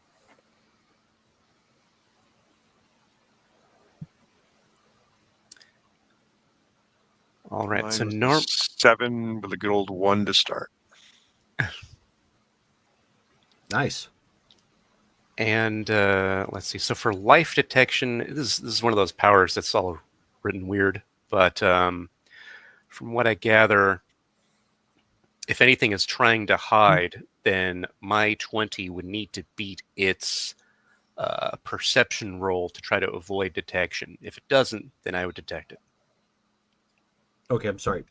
All right. Mine So was norm. 7 with a good old 1 to start. Nice. And let's see. So for life detection, this is one of those powers that's all written weird. But from what I gather, if anything is trying to hide, then my 20 would need to beat its perception roll to try to avoid detection. If it doesn't, then I would detect it. Okay, I'm sorry.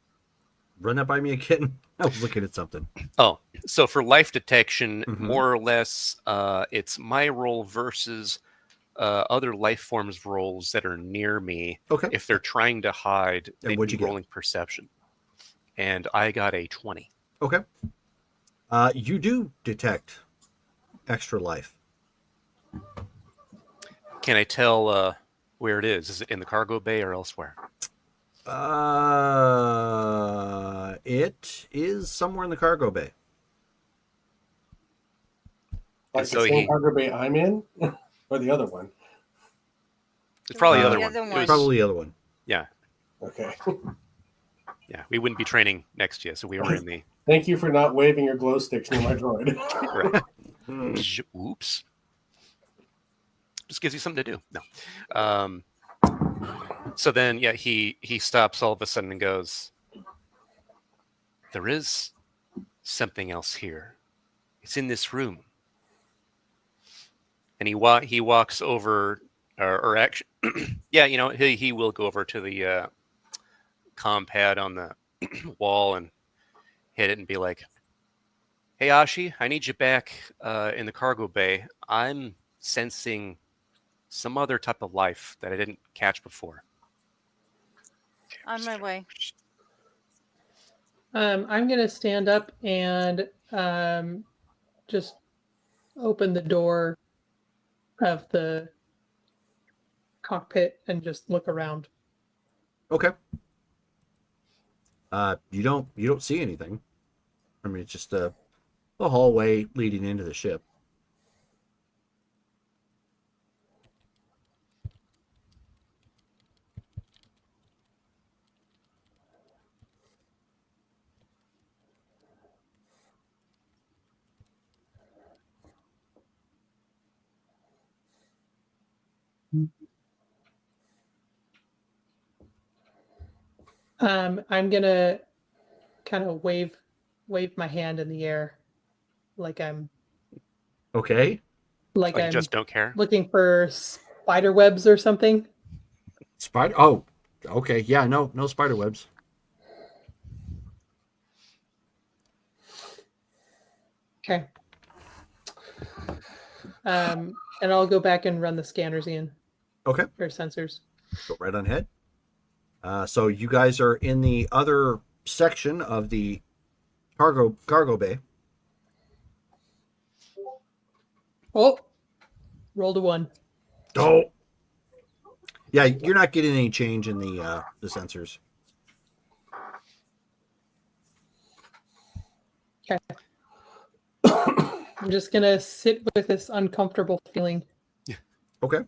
Run that by me again. I was looking at something. Oh, so for life detection, Mhm. more or less, it's my roll versus other life forms rolls that are near me. Okay. If they're trying to hide, And they'd what'd be you get? rolling perception. And I got a 20. Okay. You do detect extra life. Can I tell where it is? Is it in the cargo bay or elsewhere? It is somewhere in the cargo bay. Like so the same he- cargo bay I'm in, or the other one. It's probably the Uh, other the one. other It one. was- Probably the other one. Yeah, Okay. yeah. We wouldn't be training next year, so we were in the. Thank you for not waving your glow sticks near my droid. Right. Mm. Oops. Just gives you something to do. No. So then, yeah, he stops all of a sudden and goes, "There is something else here. It's in this room." And he walks over, or actually, yeah, you know, he will go over to the comm pad on the wall and hit it and be like, "Hey Ashi, I need you back in the cargo bay. I'm sensing some other type of life that I didn't catch before. On my way. I'm gonna stand up and just open the door of the cockpit and just look around. Okay. You don't see anything. I mean, it's just a hallway leading into the ship. I'm gonna kind of wave my hand in the air, like I'm Okay. like Like, I'm just don't care. looking for spider webs or something. Spider. Oh, okay. Yeah. No spider webs. Okay. And I'll go back and run the scanners again, Okay. or sensors. Go right on ahead. So you guys are in the other section of the cargo bay. Oh, rolled a 1. Oh. Yeah, you're not getting any change in the sensors. Okay. I'm just gonna sit with this uncomfortable feeling. Okay.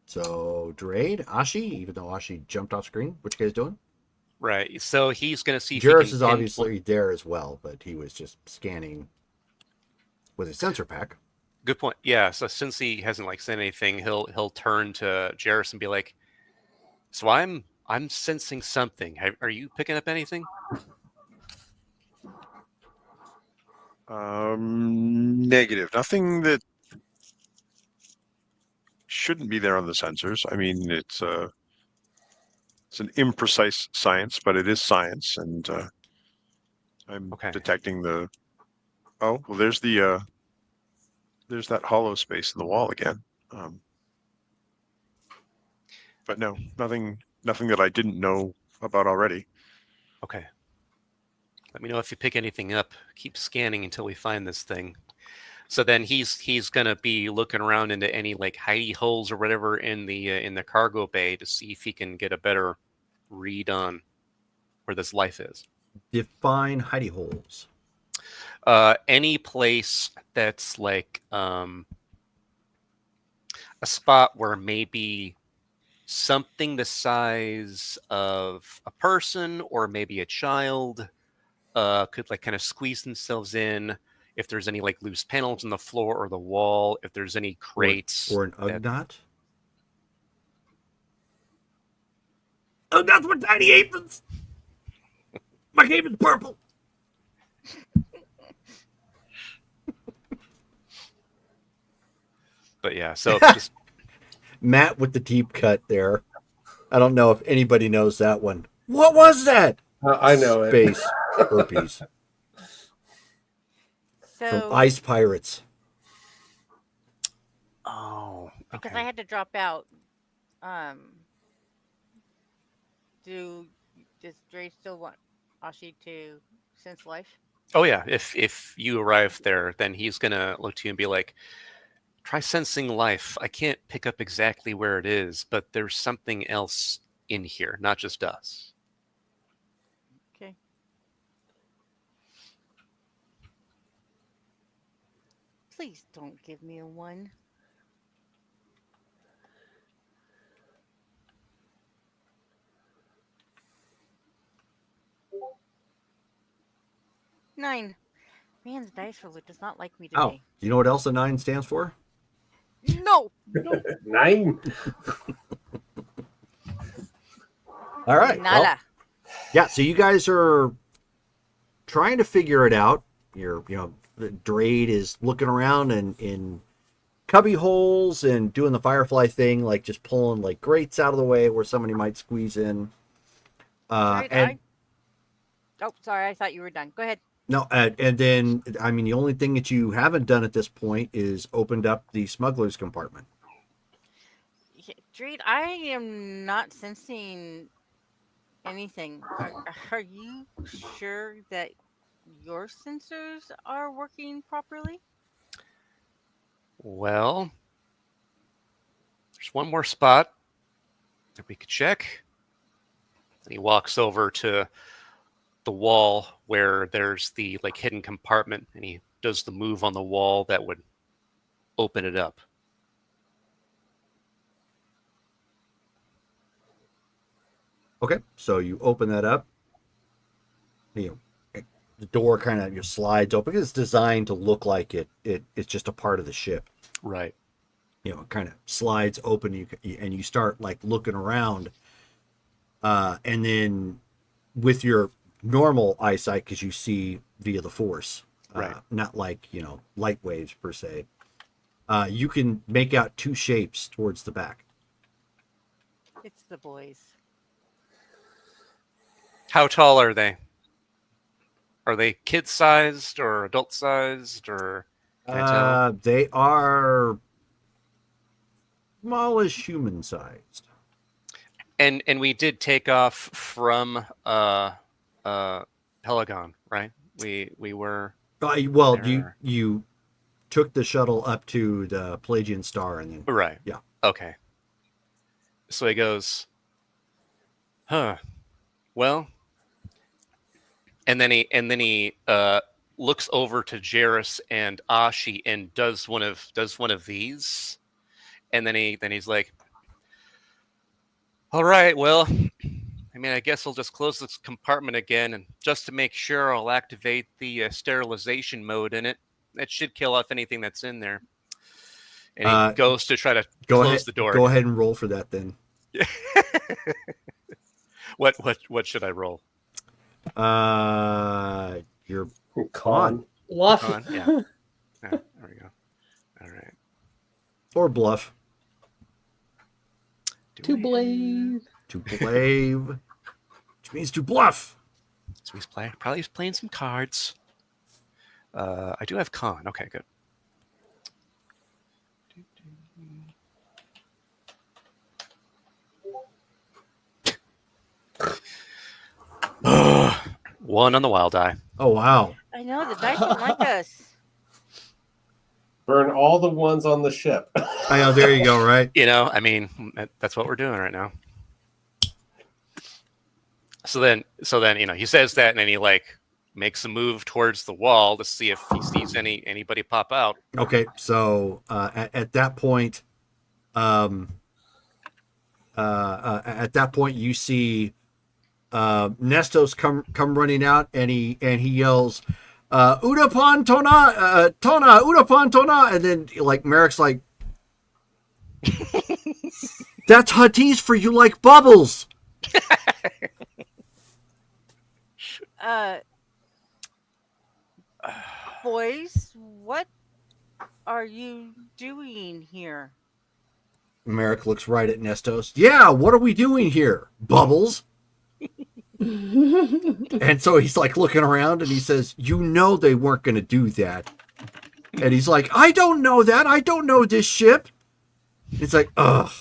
So Drade, Ashi, even though Ashi jumped off screen, what you guys doing? Right. So he's going to see if he Jairus can is obviously there as well, but he was just scanning with his sensor pack. Good point. Yeah. So since he hasn't like said anything, he'll turn to Jairus and be like, "So I'm sensing something. Are you picking up anything?" Negative. Nothing that shouldn't be there on the sensors. I mean, it's an imprecise science, but it is science, and I'm Okay. detecting the. Oh, well, there's that hollow space in the wall again. But no, nothing that I didn't know about already. Okay. Let me know if you pick anything up. Keep scanning until we find this thing. So then he's gonna be looking around into any like hidey holes or whatever in the cargo bay to see if he can get a better read on where this life is. Define hidey holes. Any place that's like a spot where maybe something the size of a person or maybe a child could like kind of squeeze themselves in. If there's any like loose panels on the floor or the wall, if there's any crates Or an that- Ugnaught. Ugnaughts with tiny aprons. My cape is purple. But yeah, so just Matt with the deep cut there. I don't know if anybody knows that one. What was that? I know it. Space herpes from So, Ice Pirates. oh, because okay. I had to drop out, does Dre still want Ashi to sense life? Oh yeah, if you arrive there, then he's gonna look to you and be like, "Try sensing life. I can't pick up exactly where it is, but there's something else in here, not just us." Okay. Please don't give me a 1. Nine. Man's dice roller does not like me Oh, today. do you know what else a 9 stands for? No. 9. All right. well, Nada. yeah, so you guys are trying to figure it out. Drade is looking around and in cubby holes and doing the firefly thing, like just pulling like grates out of the way where somebody might squeeze in. Right, And Oh, sorry. I thought you were done. Go ahead. No, and then I mean the only thing that you haven't done at this point is opened up the smuggler's compartment. Dreed, I am not sensing anything. Are you sure that your sensors are working properly? Well, there's one more spot that we could check. And he walks over to the wall where there's the like hidden compartment, and he does the move on the wall that would open it up. Okay, so you open that up. The door kind of slides open. It's designed to look like it's just a part of the ship. Right. It kind of slides open, and you start like looking around, and then with your normal eyesight, because you see via the force, Right. not like light waves per se, you can make out two shapes towards the back. It's the boys. How tall are they? Are they kid-sized or adult-sized, or can I tell? They are smallish human sized. And we did take off from Pelagon, right? We were Well, there. you took the shuttle up to the Pelagian star, and then Right. Yeah. Okay. So he goes, huh. Well, and then he looks over to Jarrus and Ashi and does one of these, and then he's like, all right, well, I mean, I guess I'll just close this compartment again, and just to make sure, I'll activate the sterilization mode in it. That should kill off anything that's in there. And he goes to try to close the door. Go ahead and roll for that then. What should I roll? Your Con. Bluff. Con, yeah. There we go. All right. or bluff. To blade. To blave, which means to bluff. So he's probably playing some cards. I do have con. Okay, good. One on the wild die. Oh wow! I know the dice don't like us. Burn all the ones on the ship. I know. There you go. Right. I mean, that's what we're doing right now. So then, he says that, and then he like makes a move towards the wall to see if he sees anybody pop out. Okay. So at that point, you see Nestos come running out, and he yells, "Udapan Tona, Tona, Udapan Tona," and then like Merrick's like, "That's Huttese for you like bubbles." Boys, what are you doing here? Merrick looks right at Nestos. Yeah, what are we doing here? Bubbles. And so he's like looking around, and he says, "You know they weren't going to do that." And he's like, "I don't know that. I don't know this ship." It's like, ugh.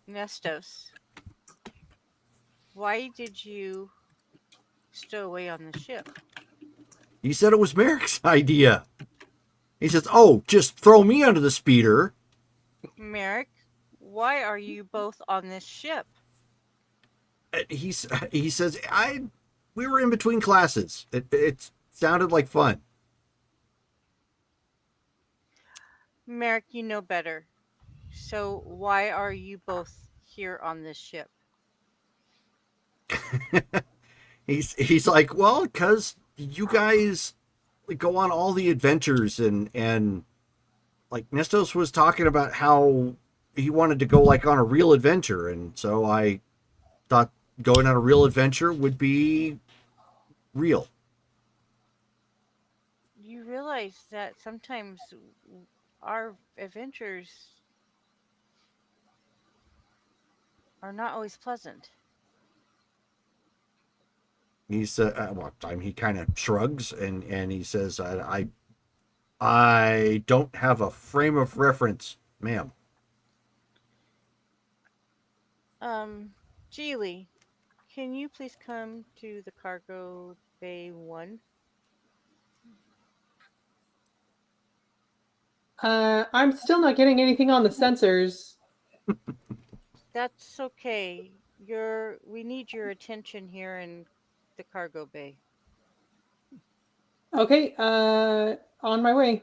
Nestos, why did you stow away on the ship? He said it was Merrick's idea. He says, "Oh, just throw me under the speeder." Merrick, why are you both on this ship? And he says, we were in between classes. It sounded like fun. Merrick, you know better. So why are you both here on this ship? He's like, well, because you guys go on all the adventures, and like Nestos was talking about how he wanted to go like on a real adventure, and so I thought going on a real adventure would be real. You realize that sometimes our adventures are not always pleasant. he said, well, I mean, he kind of shrugs and he says, I don't have a frame of reference, ma'am. Geely, can you please come to the cargo bay 1? I'm still not getting anything on the sensors. That's okay. We need your attention here in the cargo bay. Okay, on my way.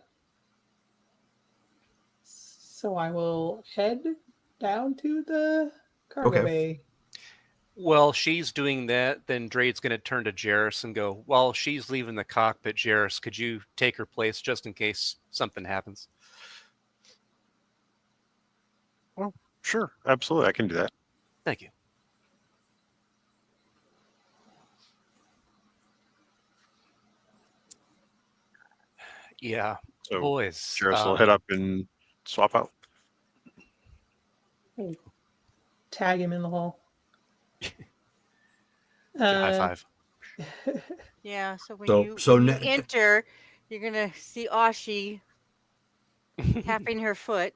So I will head down to the cargo Okay. bay. While she's doing that, then Drade's going to turn to Jarrus and go, while she's leaving the cockpit, Jarrus, could you take her place just in case something happens? Sure, absolutely, I can do that. Thank you. Yeah, So boys. Jarrus will head up and swap out. Tag him in the hall. High five. Yeah, so when So- you so when you ne- enter, you're gonna see Ashi tapping her foot.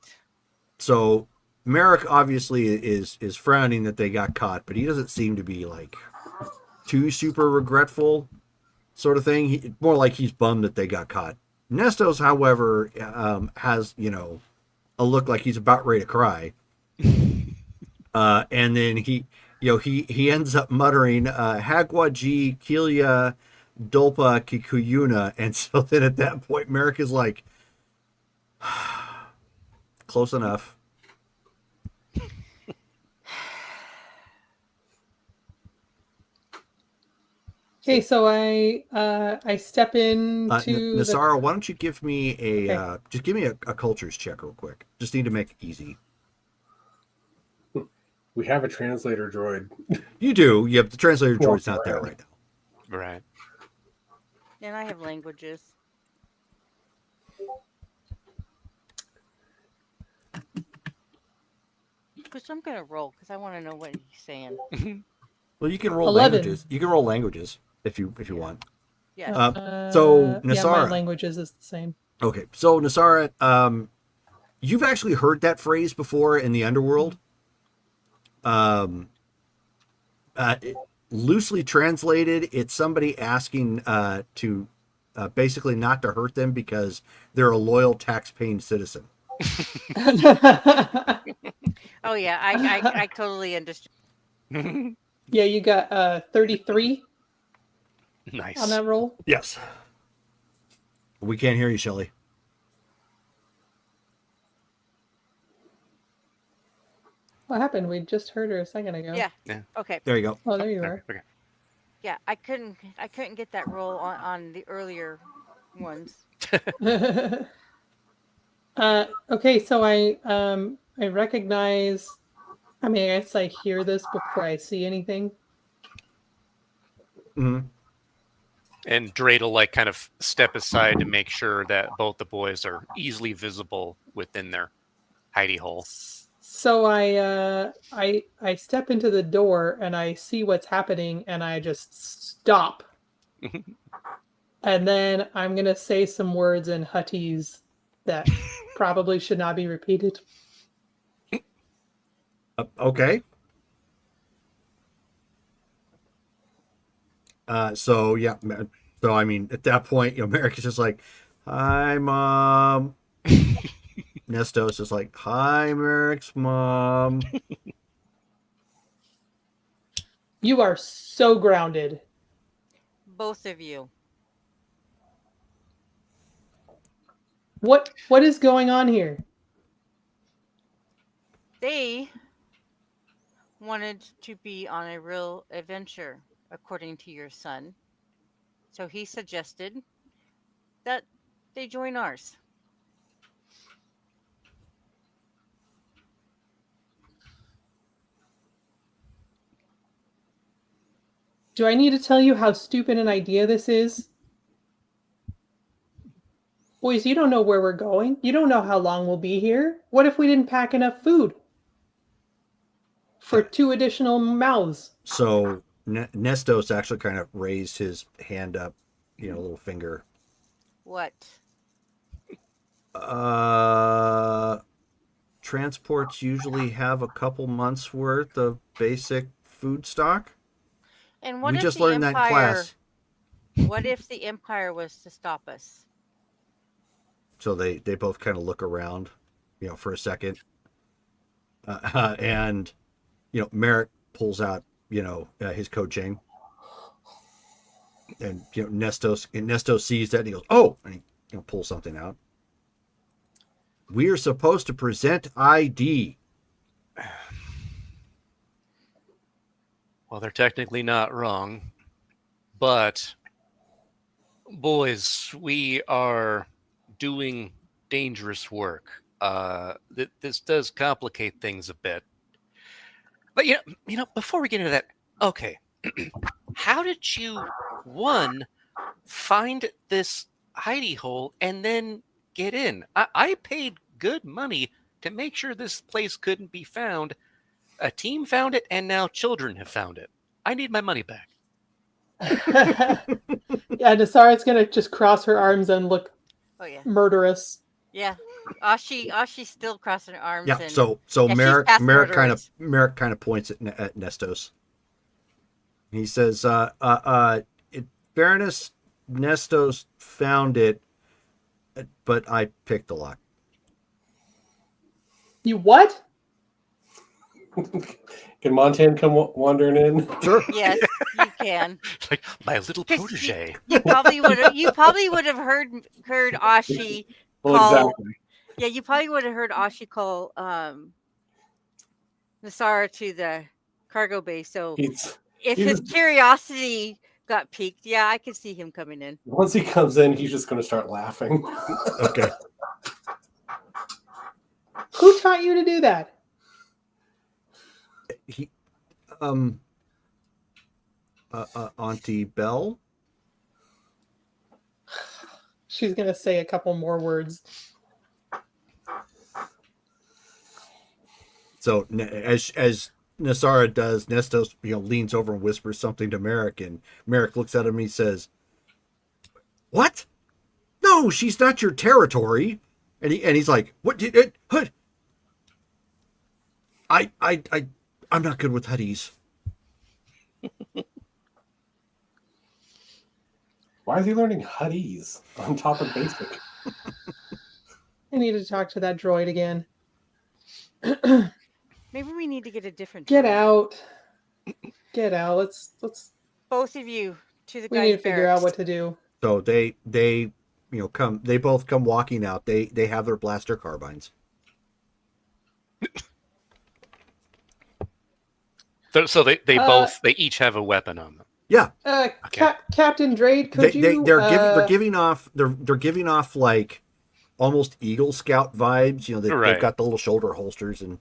So Merrick obviously is frowning that they got caught, but he doesn't seem to be like too super regretful, sort of thing. More like he's bummed that they got caught. Nestos, however, has a look like he's about ready to cry, and then he ends up muttering Hagwaji Kilia Dolpa Kikuyuna, and so then at that point Merrick is like, close enough. Okay, so I step into Nasara, why don't you give me Okay. just give me a cultures check real quick. Just need to make it easy. We have a translator droid. You do. Yep, the translator Walk droid's not there around. right now. Right. And I have languages. Which I'm gonna roll because I want to know what he's saying. Well, you can roll 11. languages. You can roll languages if you want. Yeah. So, yeah, my Nasara. languages is the same. Okay, so Nasara, you've actually heard that phrase before in the underworld. Loosely translated, it's somebody asking to basically not to hurt them because they're a loyal tax-paying citizen. Oh yeah, I totally understand. Yeah, you got 33 Nice. on that roll. Yes. We can't hear you, Shelley. What happened? We just heard her a second ago. Yeah. Okay. There you go. Oh, there you are. Okay. Yeah, I couldn't get that roll on the earlier ones. Okay, so I recognize. I mean, I guess I hear this before I see anything. Mhm. And Drade will like kind of step aside to make sure that both the boys are easily visible within their hidey hole. So I step into the door and I see what's happening and I just stop. And then I'm gonna say some words in Huttese that probably should not be repeated. Okay. So yeah. So I mean, at that point, Merrick is just like, "Hi, Mom." Nestos is like, "Hi, Merrick's mom." You are so grounded. Both of you. What is going on here? They wanted to be on a real adventure, according to your son. So he suggested that they join ours. Do I need to tell you how stupid an idea this is? Boys, you don't know where we're going. You don't know how long we'll be here. What if we didn't pack enough food for 2 additional mouths? So Nestos actually kind of raised his hand up, little finger. What? Transports usually have a couple months worth of basic food stock. And what We if just the learned that in Empire? class. What if the Empire was to stop us? So they both kind of look around, for a second. And, Merrick pulls out, his code chain. And, Nestos sees that and he goes, oh, and he pulls something out. We are supposed to present ID. Well, they're technically not wrong, but boys, we are doing dangerous work. This does complicate things a bit. But before we get into that, okay, how did you find this hidey hole and then get in? I paid good money to make sure this place couldn't be found. A team found it, and now children have found it. I need my money back. Yeah, Nasara's gonna just cross her arms and look Oh yeah, murderous. yeah. Ashi's still crossing her arms. Yeah. And So yeah, she's Merrick past Merrick kind of points at Nestos. He says, in fairness, Nestos found it, but I picked the lock. You what? Can Montan come wandering in? Sure. Yes, you can. Like my little 'Cause protege. You probably would have heard Ashi Well, call. exactly. Yeah, you probably would have heard Ashi call Nasara to the cargo bay. So He's if he's- his curiosity got piqued, yeah, I could see him coming in. once he comes in, he's just going to start laughing. Okay. Who taught you to do that? He, Auntie Belle. She's gonna say a couple more words. So as Nasara does, Nestos leans over and whispers something to Merrick, and Merrick looks at him and he says, "What? No, she's not your territory." And he's like, "What did it? Hood? I'm not good with hoodies." Why is he learning Huddies on top of basic? I need to talk to that droid again. Maybe we need to get a different. Get droid. out. Get out. Let's Both of you to the we guy need to figure out what to do. So they they both come walking out. They have their blaster carbines. So they each have a weapon on them. Yeah. Okay. Captain Drade, could you They're giving off like almost Eagle Scout vibes. They've Right. got the little shoulder holsters and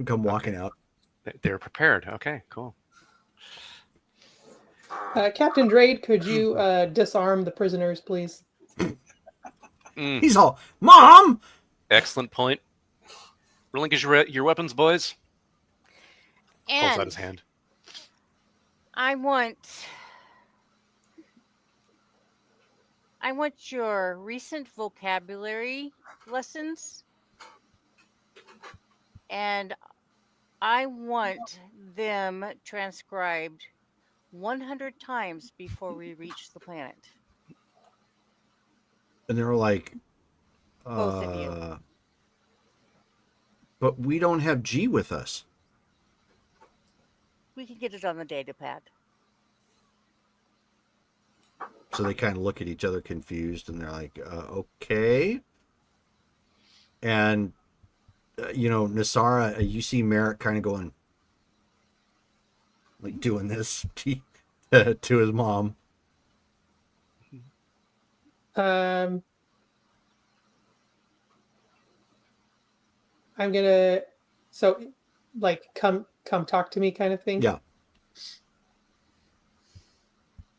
come walking out. They're prepared. Okay, cool. Captain Drade, could you disarm the prisoners, please? Mm, He's all, "Mom!" excellent point. Relinquish your weapons, boys. Pulls out And his hand. I want your recent vocabulary lessons, and I want them transcribed 100 times before we reach the planet. And they're like, Both of you. But we don't have G with us. We can get it on the data pad. So they kind of look at each other confused, and they're like, okay. And, Nasara, you see Merrick kind of going, like doing this to his mom. I'm gonna come talk to me kind of thing. Yeah.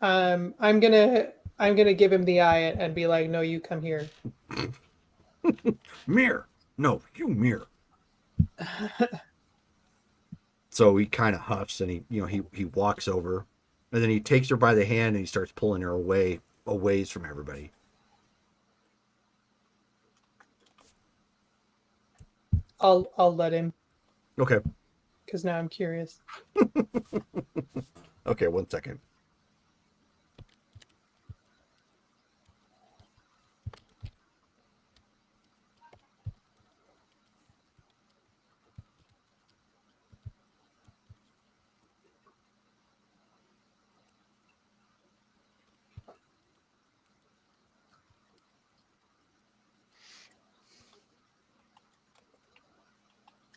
I'm gonna give him the eye and be like, no, you come here. Mirror. No, you mirror. So he kind of huffs and he walks over, and then he takes her by the hand and he starts pulling her away from everybody. I'll let him Okay. because now I'm curious. Okay, 1 second.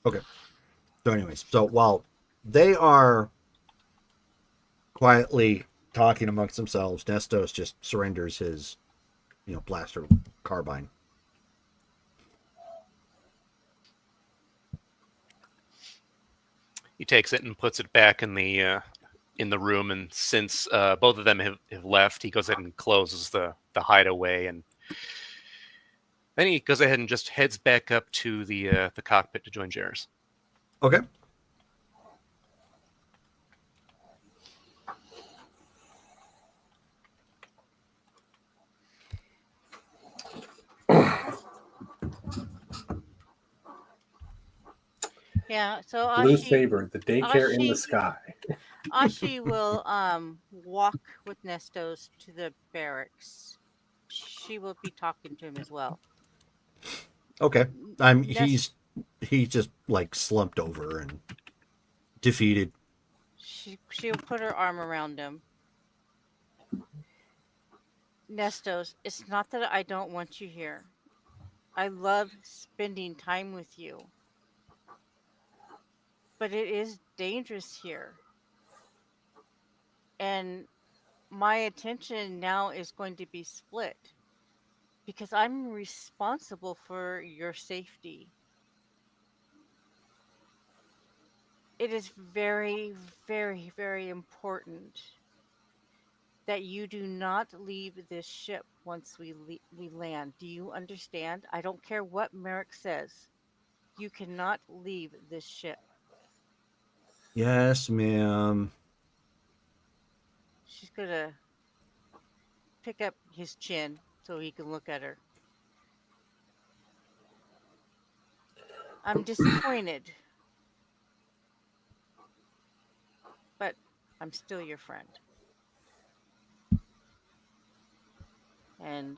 Okay. So anyways, so while they are quietly talking amongst themselves, Nestos just surrenders his, blaster carbine. He takes it and puts it back in the room, and since both of them have left, he goes ahead and closes the hideaway, and then he goes ahead and just heads back up to the cockpit to join Jairus. Okay. Yeah, so Blue Ashi, Saber, the daycare in the Ashi, sky. Ashi will walk with Nestos to the barracks. She will be talking to him as well. Okay. Nest, He's just like slumped over and defeated. she'll put her arm around him. Nestos, it's not that I don't want you here. I love spending time with you. But it is dangerous here. And my attention now is going to be split because I'm responsible for your safety. It is very, very, very important that you do not leave this ship once we land. Do you understand? I don't care what Merrick says. You cannot leave this ship. Yes, ma'am. She's going to pick up his chin so he can look at her. I'm disappointed, but I'm still your friend. And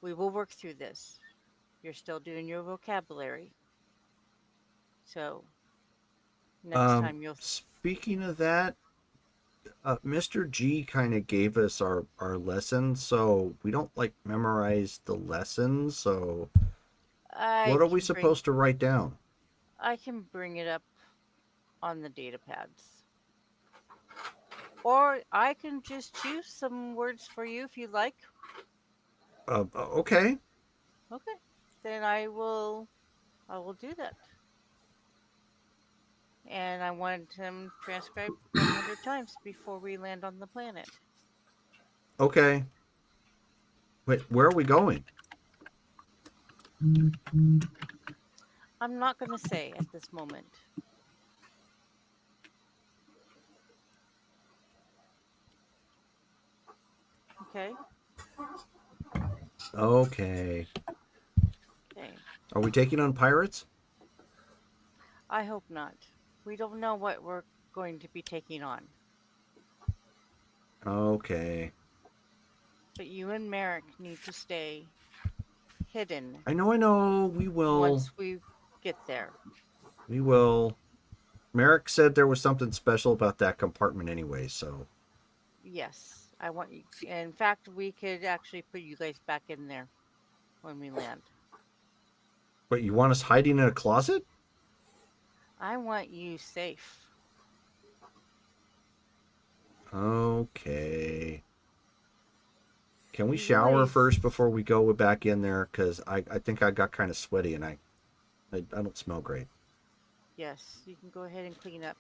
we will work through this. You're still doing your vocabulary. So next time you'll. Speaking of that, Mr. G kind of gave us our lessons, so we don't like memorize the lessons. So what are we supposed to write down? I can bring it up on the data pads. Or I can just choose some words for you if you like. Okay. Okay. Then I will do that. And I wanted them transcribed 100 times before we land on the planet. Okay. Wait, where are we going? I'm not going to say at this moment. Okay? Okay. Okay. Are we taking on pirates? I hope not. We don't know what we're going to be taking on. Okay. But you and Merrick need to stay hidden I know. We will. once we get there. We will. Merrick said there was something special about that compartment anyway, so. Yes, I want you. In fact, we could actually put you guys back in there when we land. But you want us hiding in a closet? I want you safe. Okay. Can we You shower realize- first before we go back in there? Because I think I got kind of sweaty and I don't smell great. Yes, you can go ahead and clean up.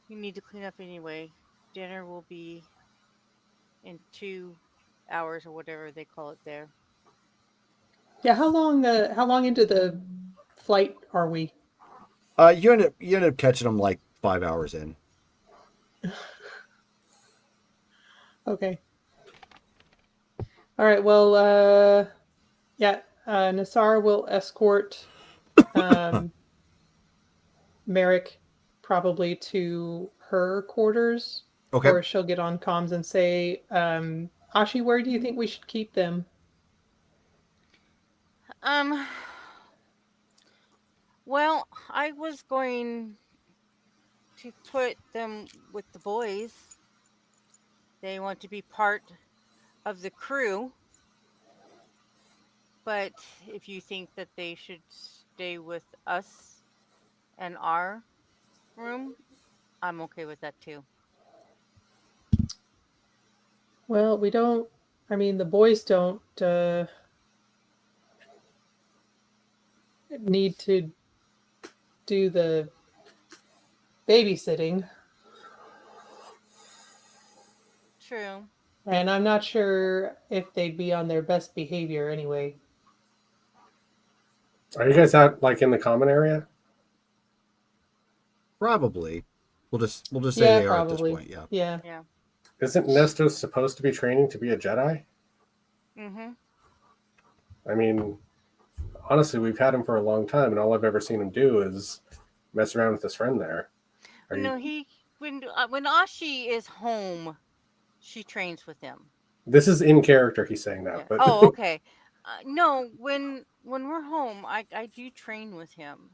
You need to clean up anyway. Dinner will be in 2 hours or whatever they call it there. Yeah, how long into the flight are we? You end up catching them like 5 hours in. Okay. All right. Well, yeah. Nassar will escort Merrick probably to her quarters, Okay. or she'll get on comms and say, "Ashi, where do you think we should keep them?" Um. Well, I was going to put them with the boys. They want to be part of the crew. But if you think that they should stay with us and our room, I'm okay with that too. Well, we don't. I mean, the boys don't need to do the babysitting, True. and I'm not sure if they'd be on their best behavior anyway. Are you guys out like in the common area? Probably. We'll just say Yeah, they are at this probably. point. Yeah. Yeah. Yeah. Isn't Nestos supposed to be training to be a Jedi? Mm-hmm. I mean, honestly, we've had him for a long time, and all I've ever seen him do is mess around with his friend there. Are No, you... when Ashi is home, she trains with him. This is in character. He's saying that, Yeah. but Oh, okay. No, when we're home, I do train with him.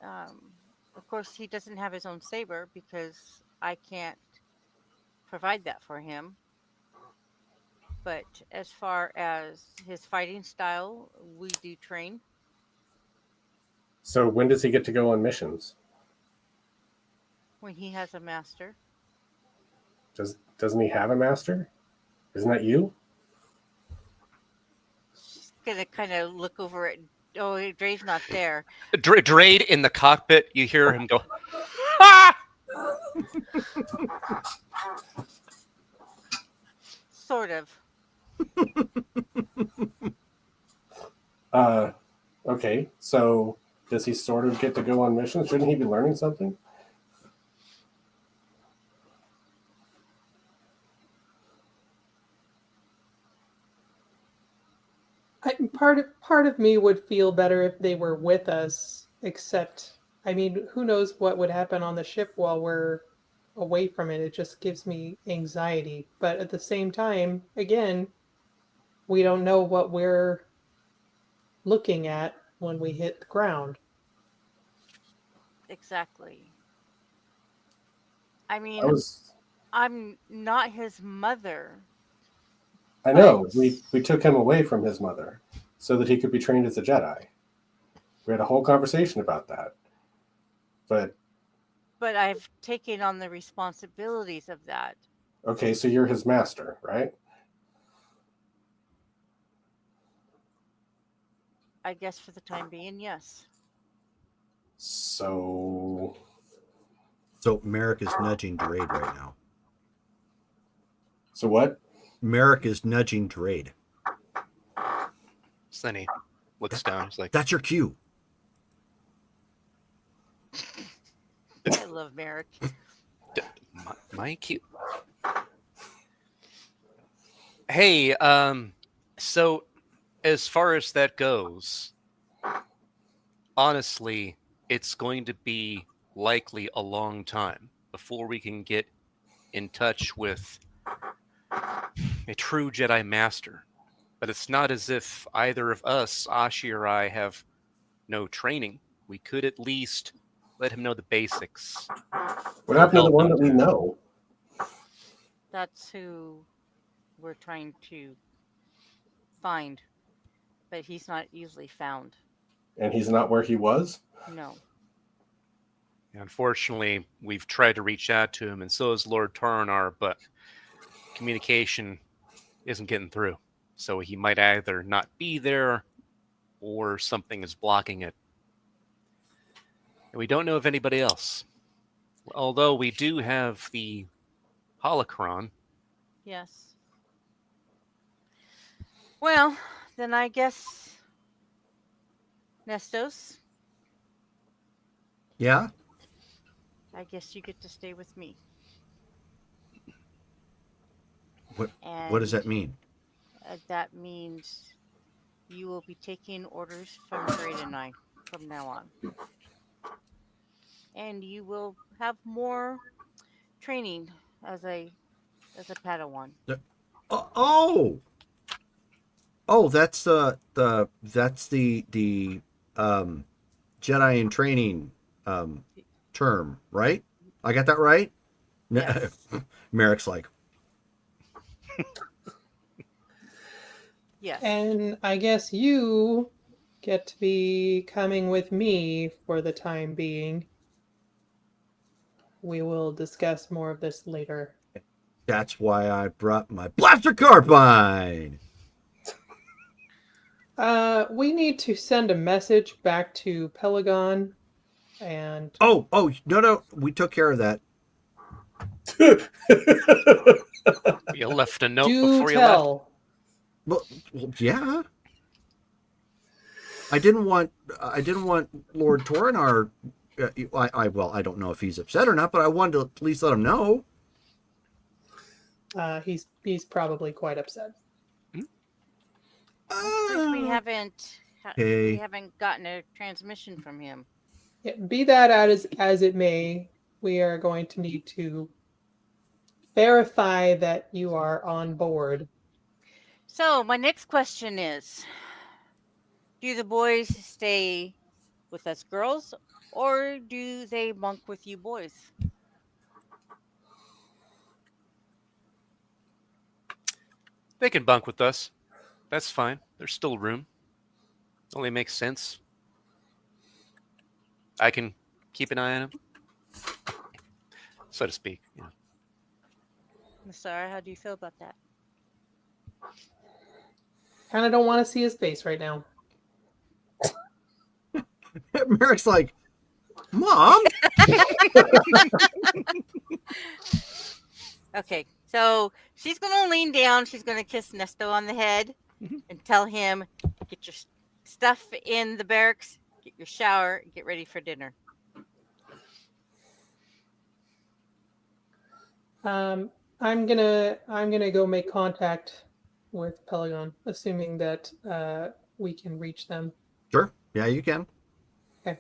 Of course, he doesn't have his own saber because I can't provide that for him. But as far as his fighting style, we do train. so when does he get to go on missions? When he has a master. Doesn't he have a master? Isn't that you? She's gonna kind of look over at. Oh, Dre's not there. Drade in the cockpit, you hear him go, "Ah!" Sort of. Okay, so does he sort of get to go on missions? Shouldn't he be learning something? Part of me would feel better if they were with us, except, I mean, who knows what would happen on the ship while we're away from it. It just gives me anxiety. But at the same time, again, we don't know what we're looking at when we hit the ground. Exactly. I mean, I was. I'm not his mother. I know But- we took him away from his mother so that he could be trained as a Jedi. We had a whole conversation about that. But I've taken on the responsibilities of that. okay, so you're his master, right? I guess for the time being, yes. So Merrick is nudging Drade right now. so what? Merrick is nudging Drade. So then he looks down. He's like, That's your cue. I love Merrick. my cute. Hey, so as far as that goes, honestly, it's going to be likely a long time before we can get in touch with a true Jedi Master. But it's not as if either of us, Ashi or I, have no training. We could at least let him know the basics. What happened to the one that we know? That's who we're trying to find. But he's not easily found. And he's not where he was? No. Unfortunately, we've tried to reach out to him, and so has Lord Taranar, but communication isn't getting through. So he might either not be there, or something is blocking it. And we don't know of anybody else. Although we do have the holocron. Yes. Well, then I guess Nestos, Yeah. I guess you get to stay with me. What And What does that mean? that means you will be taking orders from Braden and I from now on. And you will have more training as a Padawan. Oh, oh, that's the Jedi in training term, right? I got that right? Yes. Merrick's like, Yes. And I guess you get to be coming with me for the time being. We will discuss more of this later. that's why I brought my blaster carbine. We need to send a message back to Pelagon, and Oh, no, we took care of that. You left a note do before you left. tell. Well, yeah. I didn't want Lord Torinar. I don't know if he's upset or not, but I wanted to at least let him know. He's probably quite upset. I suppose we haven't Okay. we haven't gotten a transmission from him. Yeah, be that as it may, we are going to need to verify that you are on board. So my next question is, do the boys stay with us girls or do they bunk with you boys? They can bunk with us. That's fine. There's still room. Only makes sense. I can keep an eye on him, so to speak. You know. Miss Sarah, how do you feel about that? Kind of don't want to see his face right now. Merrick's like, Mom. Okay, so she's gonna lean down. She's gonna kiss Nesto on the head and tell him, "Get your stuff in the barracks. Get your shower. Get ready for dinner." I'm gonna go make contact with Pelagon, assuming that we can reach them. Sure. Yeah, you can. Okay.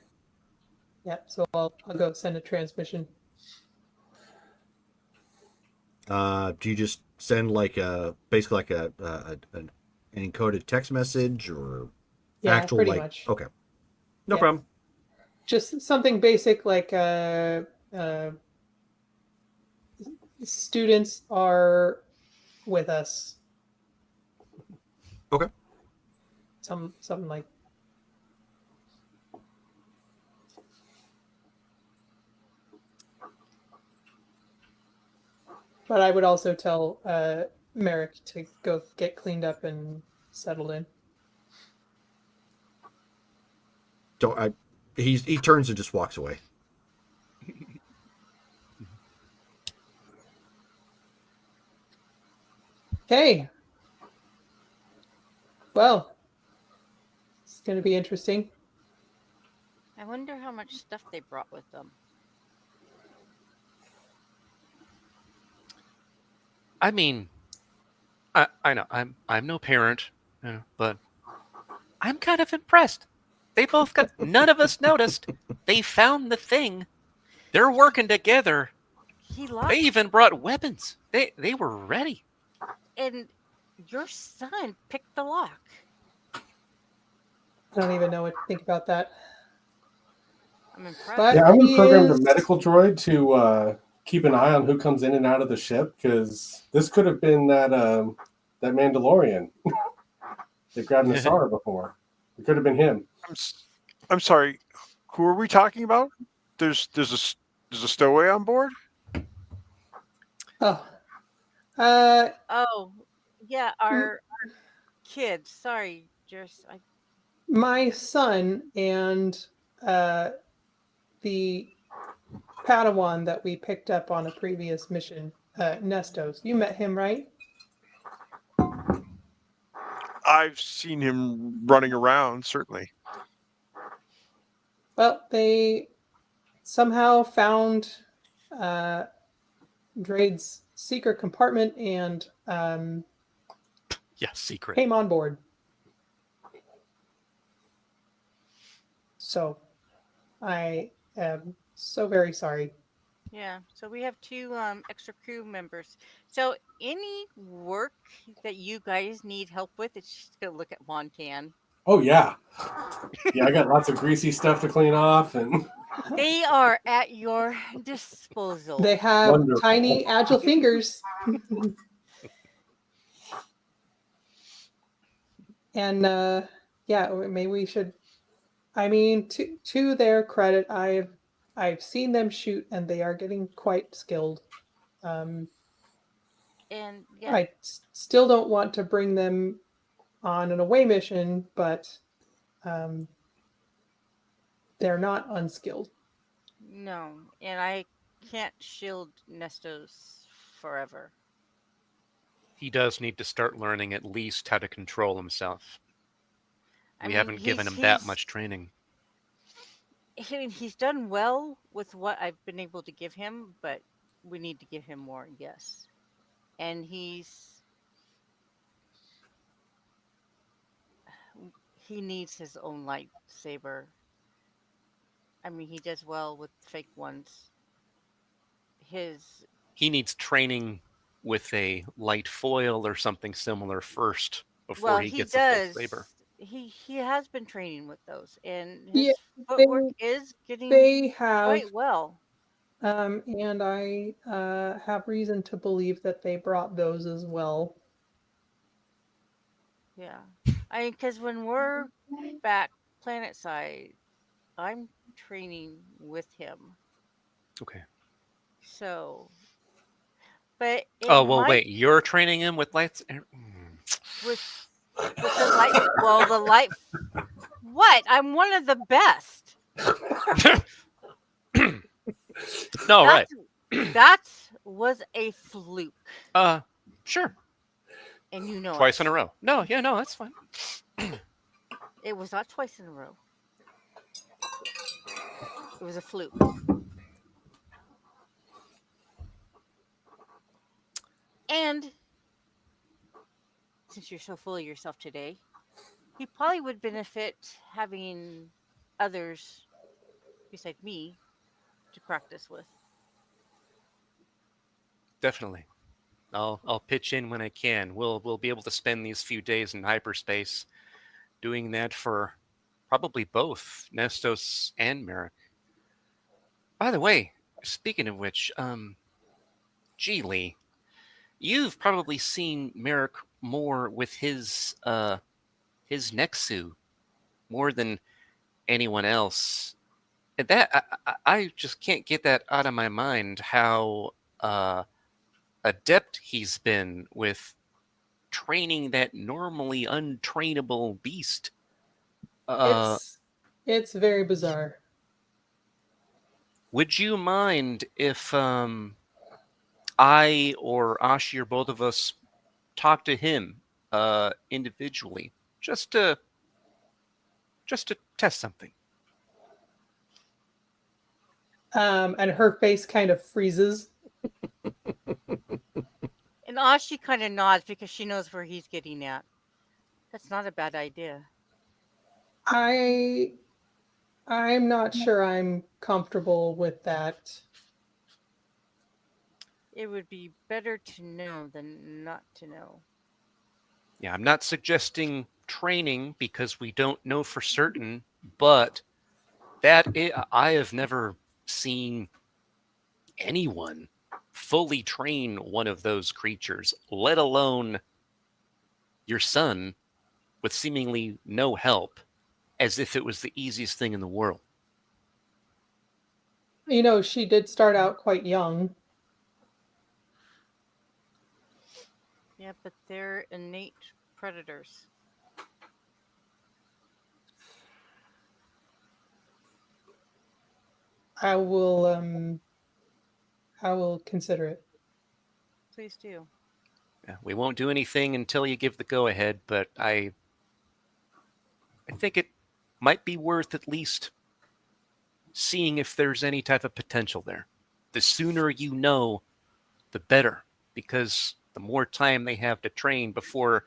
Yeah. So I'll go send a transmission. Do you just send like basically like an encoded text message or Yeah, actual pretty like? much. Okay. No Yeah. problem. Just something basic like students are with us. Okay. Something like. But I would also tell Merrick to go get cleaned up and settled in. He turns and just walks away. Okay. Well, it's going to be interesting. I wonder how much stuff they brought with them. I mean, I know I'm no parent, but I'm kind of impressed. They both got. None of us noticed. They found the thing. They're working together. He locked, They even brought weapons. They were ready. and your son picked the lock. I don't even know what to think about that. I'm impressed. But Yeah, I would he program the is- medical droid to keep an eye on who comes in and out of the ship, because this could have been that Mandalorian that grabbed Nassara before. It could have been him. I'm sorry. Who are we talking about? There's a stowaway on board. Oh. Oh, yeah, our kids. Sorry, Jers. My son and the Padawan that we picked up on a previous mission, Nestos. You met him, right? I've seen him running around, certainly. Well, they somehow found Drade's secret compartment and Yeah, secret. came on board. So I am so very sorry. Yeah, so we have two extra crew members. So any work that you guys need help with, it's just gonna look at Montan. Oh yeah, yeah. I got lots of greasy stuff to clean off, and They are at your disposal. They have Wonderful. tiny, agile fingers. And yeah, maybe we should. I mean, to their credit, I've seen them shoot, and they are getting quite skilled. And yeah, I still don't want to bring them on an away mission, but they're not unskilled. no, and I can't shield Nestos forever. He does need to start learning at least how to control himself. I We mean, haven't given him that much training. He's done well with what I've been able to give him, but we need to give him more, yes. And he needs his own lightsaber. I mean, he does well with fake ones. He needs training with a light foil or something similar first before well, he he gets does. a full saber. He has been training with those, and Yeah, his footwork is getting They have, quite well. and I have reason to believe that they brought those as well. Yeah, I mean, because when we're back planet side, I'm training with him. Okay. So, but Oh, well, wait. You're training him with lights? with the light. Well, the light. What? I'm one of the best. No, right. That was a fluke. Sure. And you know Twice it. in a row. No, yeah, no, that's fine. It was not twice in a row. It was a fluke. And since you're so full of yourself today, he probably would benefit having others beside me to practice with. Definitely. I'll pitch in when I can. We'll be able to spend these few days in hyperspace doing that for probably both Nestos and Merrick. By the way, speaking of which, gee, Lee, you've probably seen Merrick more with his Nexu more than anyone else. And that I just can't get that out of my mind. How adept he's been with training that normally untrainable beast. It's very bizarre. Would you mind if I or Ashi or both of us talk to him individually, just to test something? And her face kind of freezes. And Ashi kind of nods because she knows where he's getting at. That's not a bad idea. I'm not sure I'm comfortable with that. It would be better to know than not to know. Yeah, I'm not suggesting training because we don't know for certain, but I have never seen anyone fully train one of those creatures, let alone your son, with seemingly no help, as if it was the easiest thing in the world. You know, she did start out quite young. Yeah, but they're innate predators. I will consider it. Please do. Yeah, we won't do anything until you give the go-ahead, but I think it might be worth at least seeing if there's any type of potential there. The sooner you know, the better, because the more time they have to train before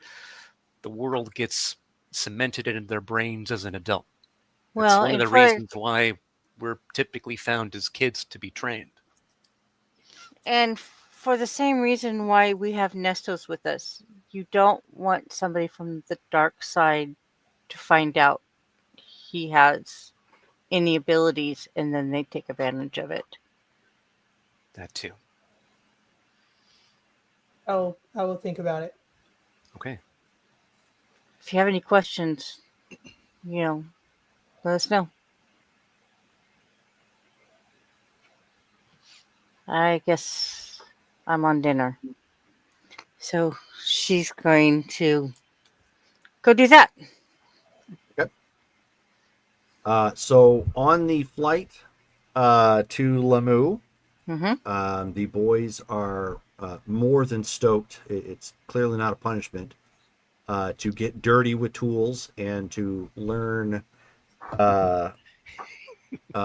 the world gets cemented into their brains as an adult. That's Well, one of and the for reasons why we're typically found as kids to be trained. the same reason why we have Nestos with us, you don't want somebody from the dark side to find out he has any abilities and then they take advantage of it. That too. I will think about it. Okay. If you have any questions, let us know. I guess I'm on dinner. So she's going to go do that. So on the flight to Lamu, Mm-hmm. the boys are more than stoked. It's clearly not a punishment to get dirty with tools and to learn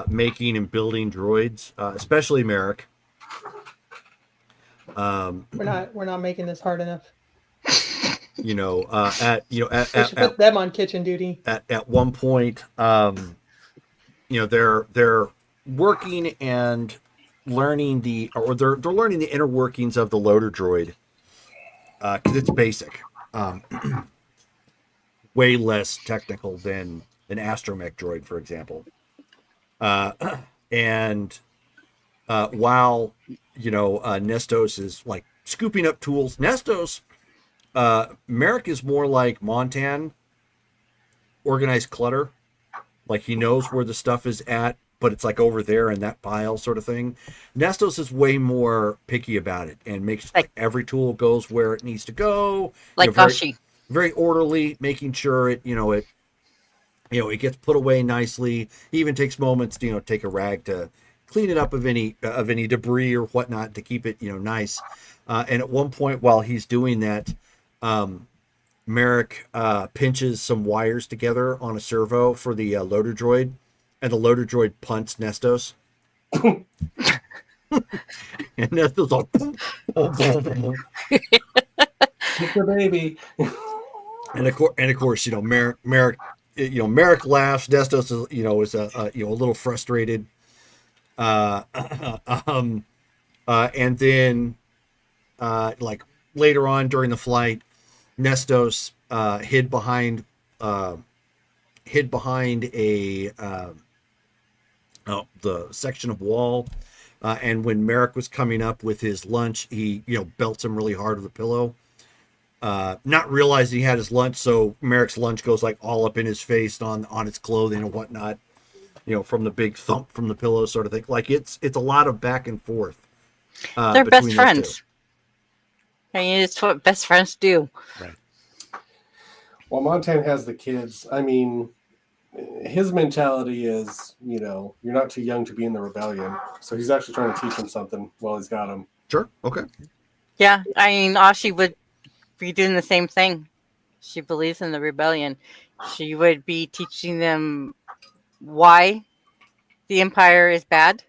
making and building droids, especially Merrick. We're not making this hard enough. You know, at you know We should put them on kitchen duty. at one point, they're working and learning they're learning the inner workings of the loader droid because it's basic, way less technical than an astromech droid, for example. And while Nestos is like scooping up tools, Merrick is more like Montan, organized clutter. Like he knows where the stuff is at, but it's like over there in that pile sort of thing. Nestos is way more picky about it and makes Like- every tool goes where it needs to go. Like very, Gashi. very orderly, making sure it gets put away nicely. He even takes moments to take a rag to clean it up of any debris or whatnot to keep it nice. And at one point while he's doing that, Merrick pinches some wires together on a servo for the loader droid, and the loader droid punts Nestos. And Nestos all Hit the baby. and of course, Merrick laughs. Nestos is a little frustrated. And then like later on during the flight, Nestos hid behind the section of wall, and when Merrick was coming up with his lunch, he belts him really hard with a pillow, not realizing he had his lunch. So Merrick's lunch goes like all up in his face, on his clothing and whatnot, from the big thump from the pillow sort of thing. Like it's a lot of back and forth. They're between best those friends. two. I mean, it's what best friends do. Right. Well, Montan has the kids. I mean, his mentality is, you're not too young to be in the rebellion. So he's actually trying to teach him something while he's got him. Sure. Okay. Yeah, I mean, Ashi would be doing the same thing. She believes in the rebellion. She would be teaching them why the Empire is bad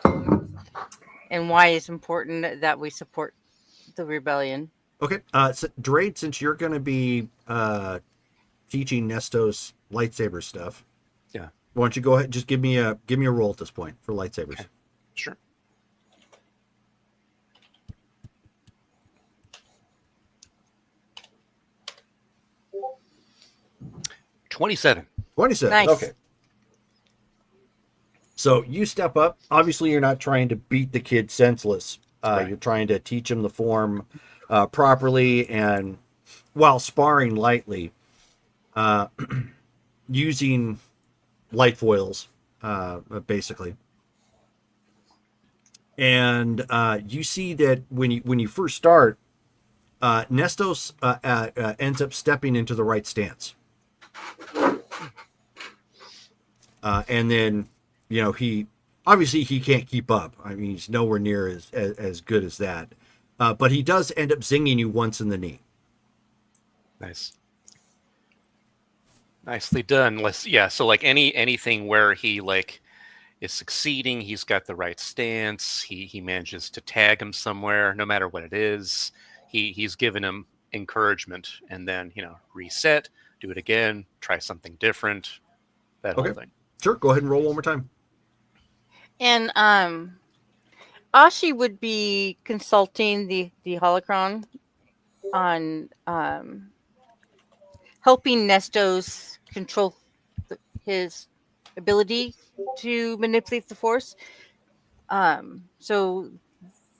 and why it's important that we support the rebellion. Okay. So, Drade, since you're going to be teaching Nestos lightsaber stuff, Yeah. why don't you go ahead? Just give me a roll at this point for lightsabers. Okay. Sure. $27. 27. Nice. Okay. So you step up. Obviously, you're not trying to beat the kid senseless. Right. You're trying to teach him the form properly, and while sparring lightly, using light foils, basically. And you see that when you first start, Nestos ends up stepping into the right stance. And then, he can't keep up. I mean, he's nowhere near as good as that. But he does end up zinging you once in the knee. Nice. Nicely done. Yeah, so like anything where he like is succeeding. He's got the right stance. He manages to tag him somewhere, no matter what it is. He's given him encouragement, and then reset, do it again, try something different, that whole Okay. thing. Sure. Go ahead and roll one more time. And Ashi would be consulting the holocron on helping Nestos control his ability to manipulate the Force. So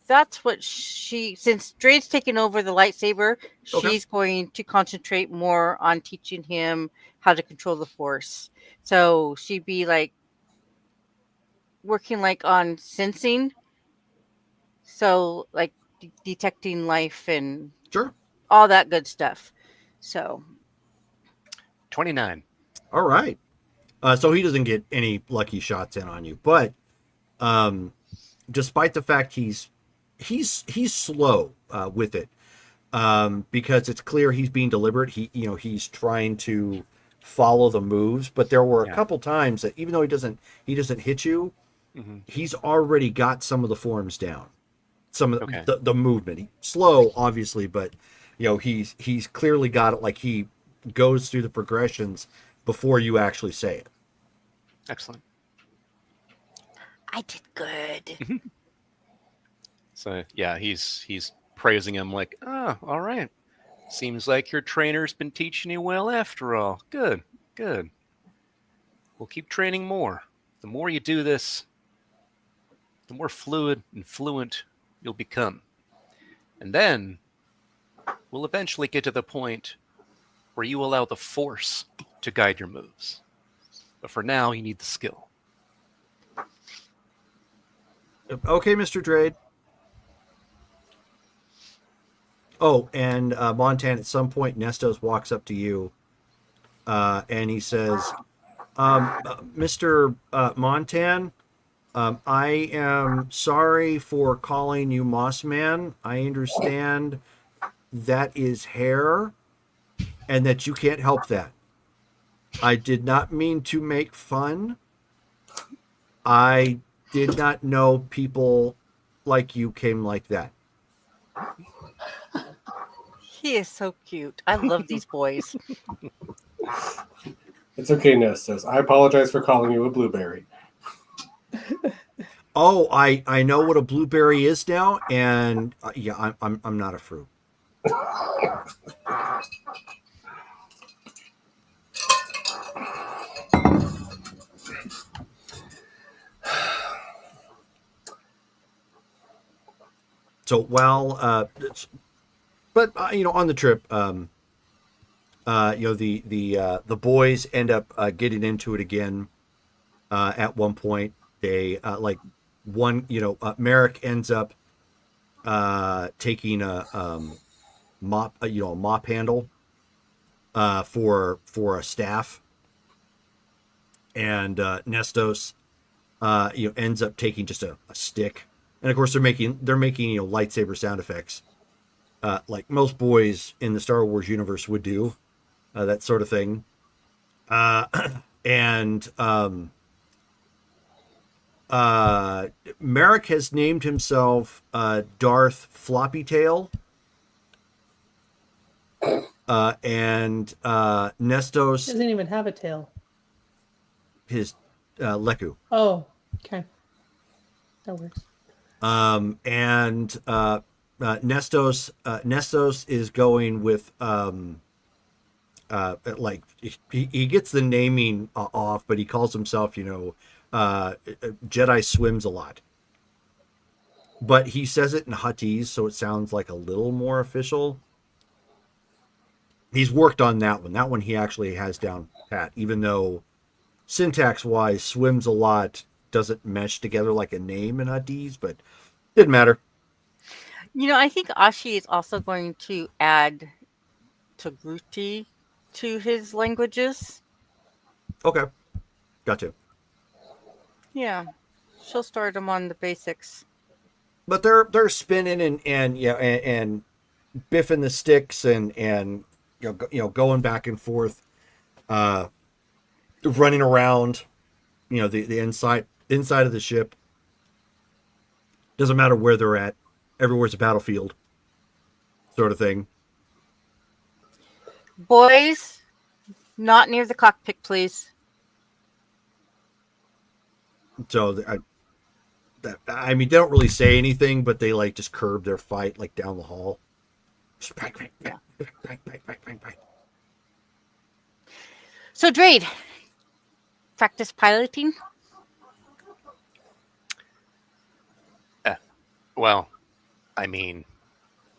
that's what since Drade's taken over the lightsaber, Okay. she's going to concentrate more on teaching him how to control the Force. So she'd be like working like on sensing, so like detecting life and Sure. all that good stuff. So 29. All right. So he doesn't get any lucky shots in on you, but despite the fact he's slow with it, because it's clear he's being deliberate. He's trying to follow the moves, but there were a couple times that even though he doesn't hit you, he's already got some of the forms down, some of the movement. Slow, obviously, but he's clearly got it. Like he goes through the progressions before you actually say it. Excellent. I did good. So yeah, he's praising him like, oh, all right. Seems like your trainer's been teaching you well after all. Good. We'll keep training more. The more you do this, the more fluid and fluent you'll become. And then we'll eventually get to the point where you allow the Force to guide your moves. But for now, you need the skill. Okay, Mr. Drade. Oh, and Montan, at some point, Nestos walks up to you, and he says, Mr. Montan, I am sorry for calling you Moss Man. I understand that is hair, and that you can't help that. I did not mean to make fun. I did not know people like you came like that. He is so cute. I love these boys. It's okay, Nestos. I apologize for calling you a blueberry. Oh, I know what a blueberry is now, and yeah, I'm not a fruit. So while but on the trip, the boys end up getting into it again. At one point, they Merrick ends up taking a mop handle for a staff, and Nestos ends up taking just a stick. And of course, they're making lightsaber sound effects, like most boys in the Star Wars universe would do, that sort of thing. And Merrick has named himself Darth Floppy Tail, and Nestos Doesn't even have a tail. his Leku. Oh, okay. That works. And Nestos is going with like he gets the naming off, but he calls himself Jedi Swims a lot, but he says it in Huttese, so it sounds like a little more official. He's worked on that one he actually has down pat, even though syntax wise swims a lot doesn't mesh together like a name in Huttese, but didn't matter. I think Ashi is also going to add Togruti to his languages. Okay, gotcha. Yeah, she'll start him on the basics. But they're spinning and biffing the sticks and going back and forth, running around, the inside. inside of the ship. Doesn't matter where they're at. Everywhere's a battlefield, sort of thing. Boys, not near the cockpit, please. So I mean, they don't really say anything, but they like just curb their fight like down the hall. Just bang, bang, bang, bang, bang, bang, bang, bang. So, Drade, practice piloting? Well, I mean,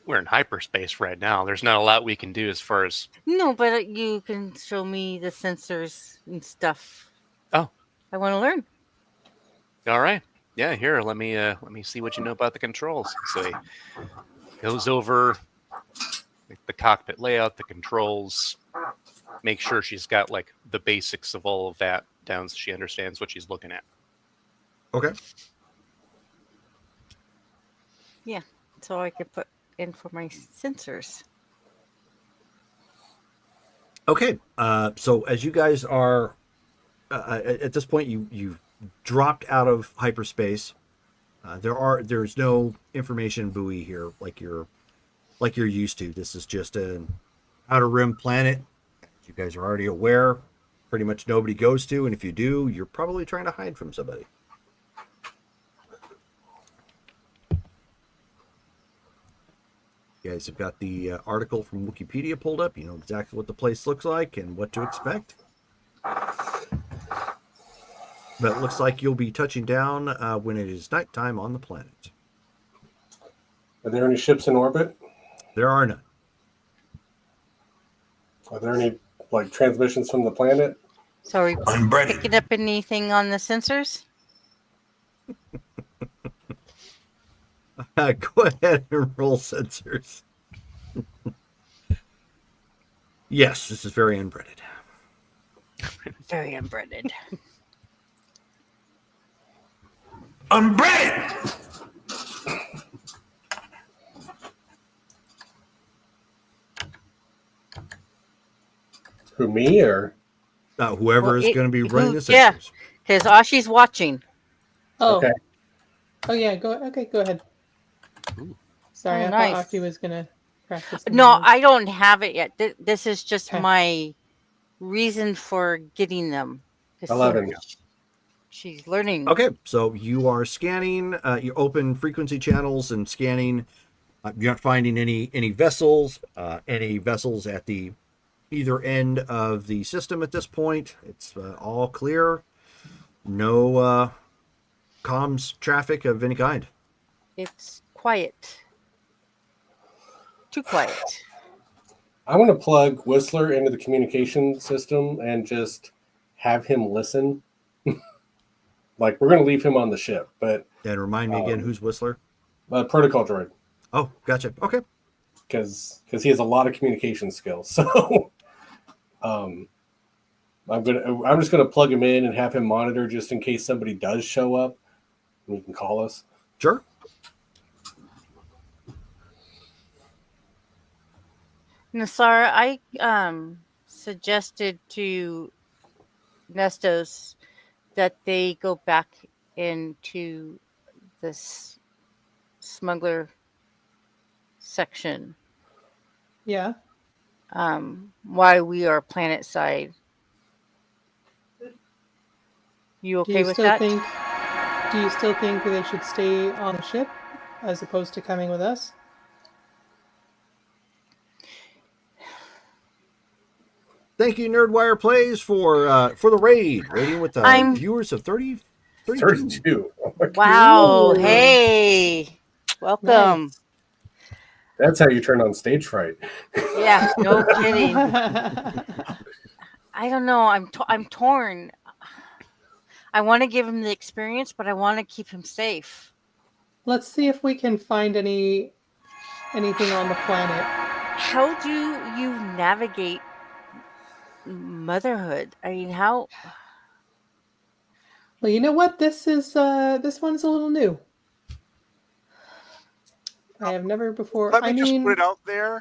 we're in hyperspace right now. There's not a lot we can do as far as. No, but you can show me the sensors and stuff. Oh. I want to learn. All right. Yeah, here, let me see what you know about the controls. So he goes over the cockpit layout, the controls, make sure she's got like the basics of all of that down so she understands what she's looking at. Okay. Yeah, so I can put in for my sensors. Okay. So as you guys are at this point, you've dropped out of hyperspace. There's no information buoy here like you're used to. This is just an outer rim planet. You guys are already aware. Pretty much nobody goes to, and if you do, you're probably trying to hide from somebody. You guys have got the article from Wikipedia pulled up. You know exactly what the place looks like and what to expect. But it looks like you'll be touching down when it is nighttime on the planet. Are there any ships in orbit? There are none. Are there any like transmissions from the planet? So are we Unbreaded. picking up anything on the sensors? Go ahead and roll sensors. Yes, this is very unbreaded. Very unbreaded. Unbreaded. Who, me or? Whoever Well, is going to be running the sensors. yeah. Because Ashi's watching. Oh. Okay. Oh yeah. Go ahead. Ooh. Sorry, Oh, I nice. thought Aki was gonna practice. No, something else. I don't have it yet. This is just Okay. my reason for getting them. 'Cause 11. She's learning. Okay, so you are scanning. You open frequency channels and scanning. You're not finding any vessels. Any vessels at the either end of the system at this point. It's all clear. No comms traffic of any kind. It's quiet. Too quiet. I want to plug Whistler into the communication system and just have him listen. Like, we're going to leave him on the ship, but And remind me again, who's Whistler? protocol droid, Oh, gotcha. Okay. because he has a lot of communication skills. So, I'm just gonna plug him in and have him monitor just in case somebody does show up, and he can call us. Sure. Nasara, I suggested to Nestos that they go back into this smuggler section Yeah. while we are planet side. You Do okay you with still that? think? Do you still think they should stay on the ship as opposed to coming with us? Thank you, Nerdwire Plays, for the raid. Raiding with I'm- viewers of 32. 32. Oh my God. Wow. Ooh. Hey. Welcome. Nice. That's how you turn on stage fright. Yeah, no kidding. I don't know. I'm torn. I want to give him the experience, but I want to keep him safe. Let's see if we can find anything on the planet. How do you navigate motherhood? I mean, how? Well, you know what? This one's a little new. I have never before. Let me I just mean, put it out there.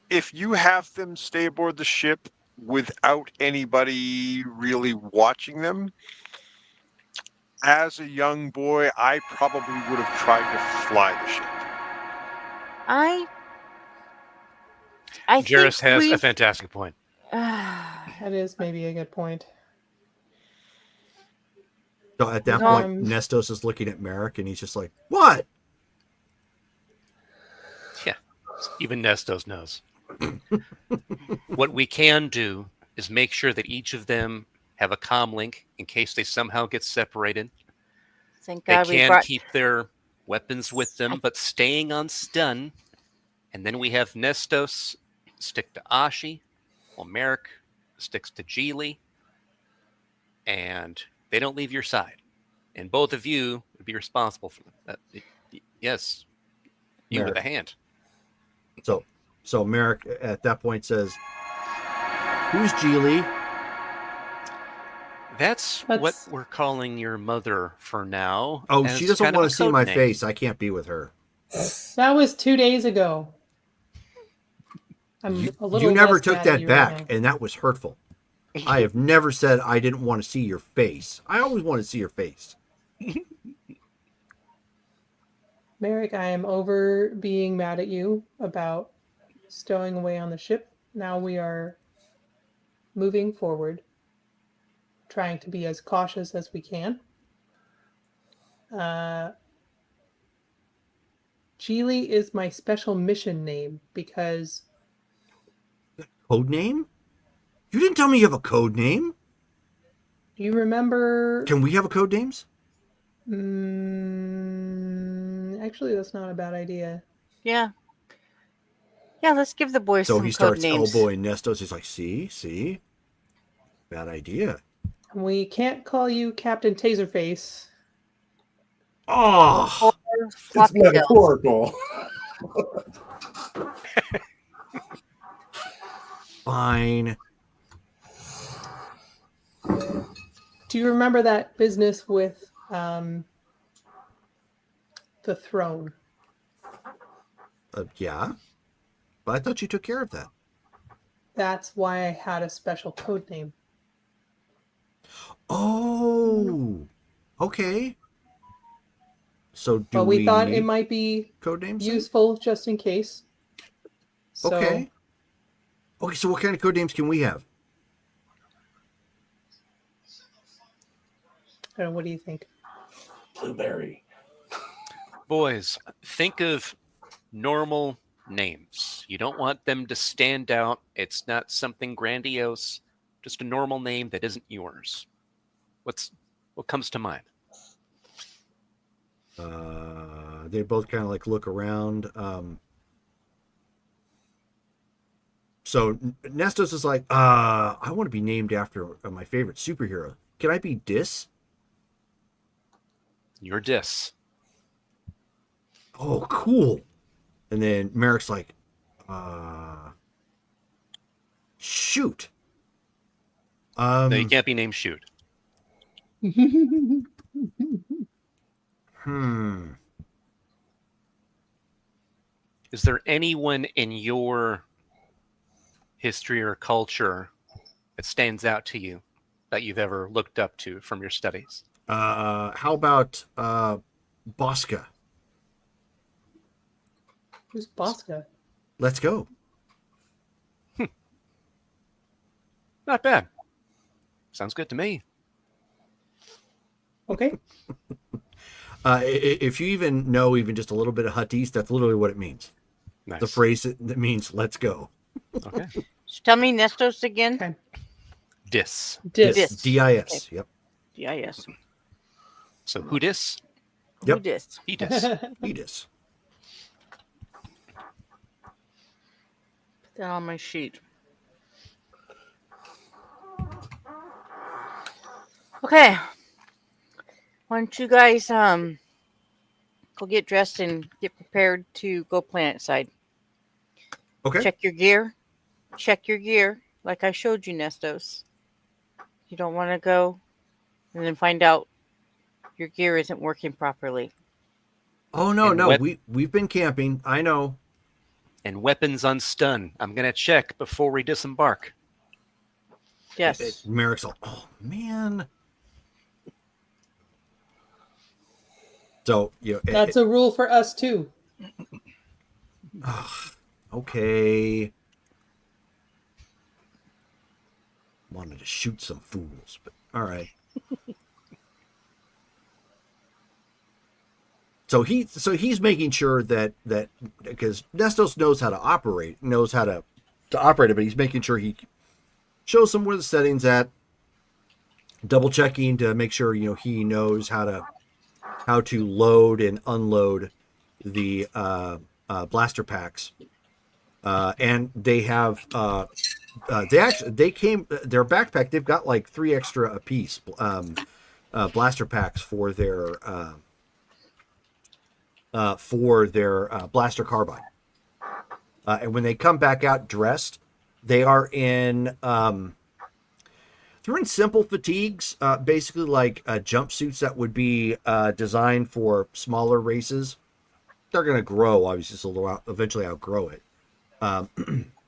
If you have them stay aboard the ship without anybody really watching them, as a young boy, I probably would have tried to fly the ship. I Jarrus think has a we've. fantastic point. That is maybe a good point. So at that No. point, Nestos is looking at Merrick, and he's just like, "What?" Yeah, even Nestos knows. What we can do is make sure that each of them have a comm link in case they somehow get separated. Thank They God we can brought. keep their weapons with them, but staying on stun. And then we have Nestos stick to Ashi, while Merrick sticks to Geely. And they don't leave your side. And both of you would be responsible for them. Yes, you with a hand. So Merrick at that point says, "Who's Geely?" That's what That's- we're calling your mother for now. Oh, as she doesn't kind of want a to see code my name. face. I can't be with her. That was 2 days ago. I'm You, a little you never less took mad at that you back, right now. and that was hurtful. I have never said I didn't want to see your face. I always want to see your face. Merrick, I am over being mad at you about stowing away on the ship. Now we are moving forward, trying to be as cautious as we can. Geely is my special mission name because Code name? You didn't tell me you have a code name. do you remember? Can we have a code names? Actually, that's not a bad idea. Yeah. Yeah, let's give the boys So some he code starts names. elbowing Nestos. He's like, see? Bad idea. We can't call you Captain Taserface. Oh, It's Floppy tails. metaphorical. fine. Do you remember that business with the throne? Yeah. But I thought you took care of that. That's why I had a special code name. Oh, okay. So do But we thought need it might be code names? then? useful just in case. So, Okay. Okay, so what kind of code names can we have? I don't know, what do you think? Blueberry. Boys, think of normal names. You don't want them to stand out. It's not something grandiose. Just a normal name that isn't yours. What comes to mind? They both kind of like look around. So Nestos is like, I want to be named after my favorite superhero. Can I be Dis? Your Dis. Oh, cool. And then Merrick's like, shoot. No, you can't be named Shoot. Is there anyone in your history or culture that stands out to you that you've ever looked up to from your studies? How about Bosca? Who's Bosca? Let's go. Not bad. Sounds good to me. Okay. If you even know even just a little bit of Huttese, that's literally what it means. Nice. The phrase that means "let's go." Okay. Tell me Nestos again. Okay. Dis. Dis. Dis. D-I-S. Yep. Yes. So who dis? Yep. Who dis? He dis. Edis. Put that on my sheet. Okay. Why don't you guys go get dressed and get prepared to go planet side. Okay. Check your gear. Check your gear, like I showed you, Nestos. You don't want to go and then find out your gear isn't working properly. Oh no, And no, we've been camping. I know. And weapons on stun. I'm gonna check before we disembark. Yes. Merrick's all, oh man. So you know, That's a rule for us too. okay. Wanted to shoot some fools, but all right. So he's making sure that because Nestos knows how to operate, to operate it, but he's making sure he shows them where the settings at, double checking to make sure he knows how to load and unload the blaster packs, and they have they came their backpack. They've got like 3 extra a piece blaster packs for their blaster carbine. And when they come back out dressed, they are in they're in simple fatigues, basically like jumpsuits that would be designed for smaller races. They're going to grow, obviously, so they'll eventually outgrow it.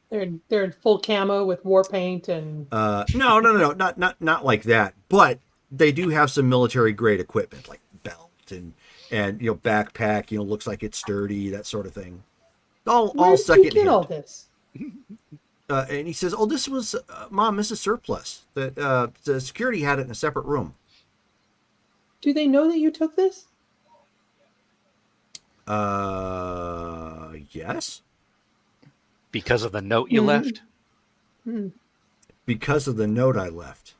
They're in full camo with war paint and No, not like that. But they do have some military grade equipment, like belt and backpack. Looks like it's sturdy, that sort of thing. All where did second you get hand. all this? And he says, "Oh, this was Mom. This is surplus. That the security had it in a separate room." Do they know that you took this? Yes. Because of the note you Mhm. left? Hmm. Because of the note I left.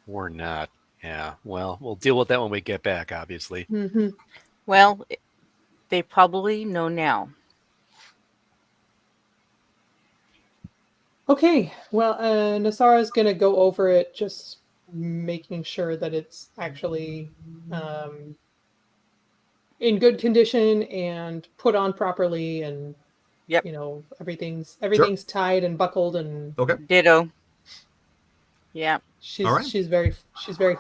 Or not? Yeah. Well, we'll deal with that when we get back, obviously. Mm-hmm. Well, they probably know now. Okay. Well, Nasara's gonna go over it, just making sure that it's actually in good condition and put on properly, and Yep. everything's tied and buckled, and Okay. Ditto. Yeah. she's All right. she's very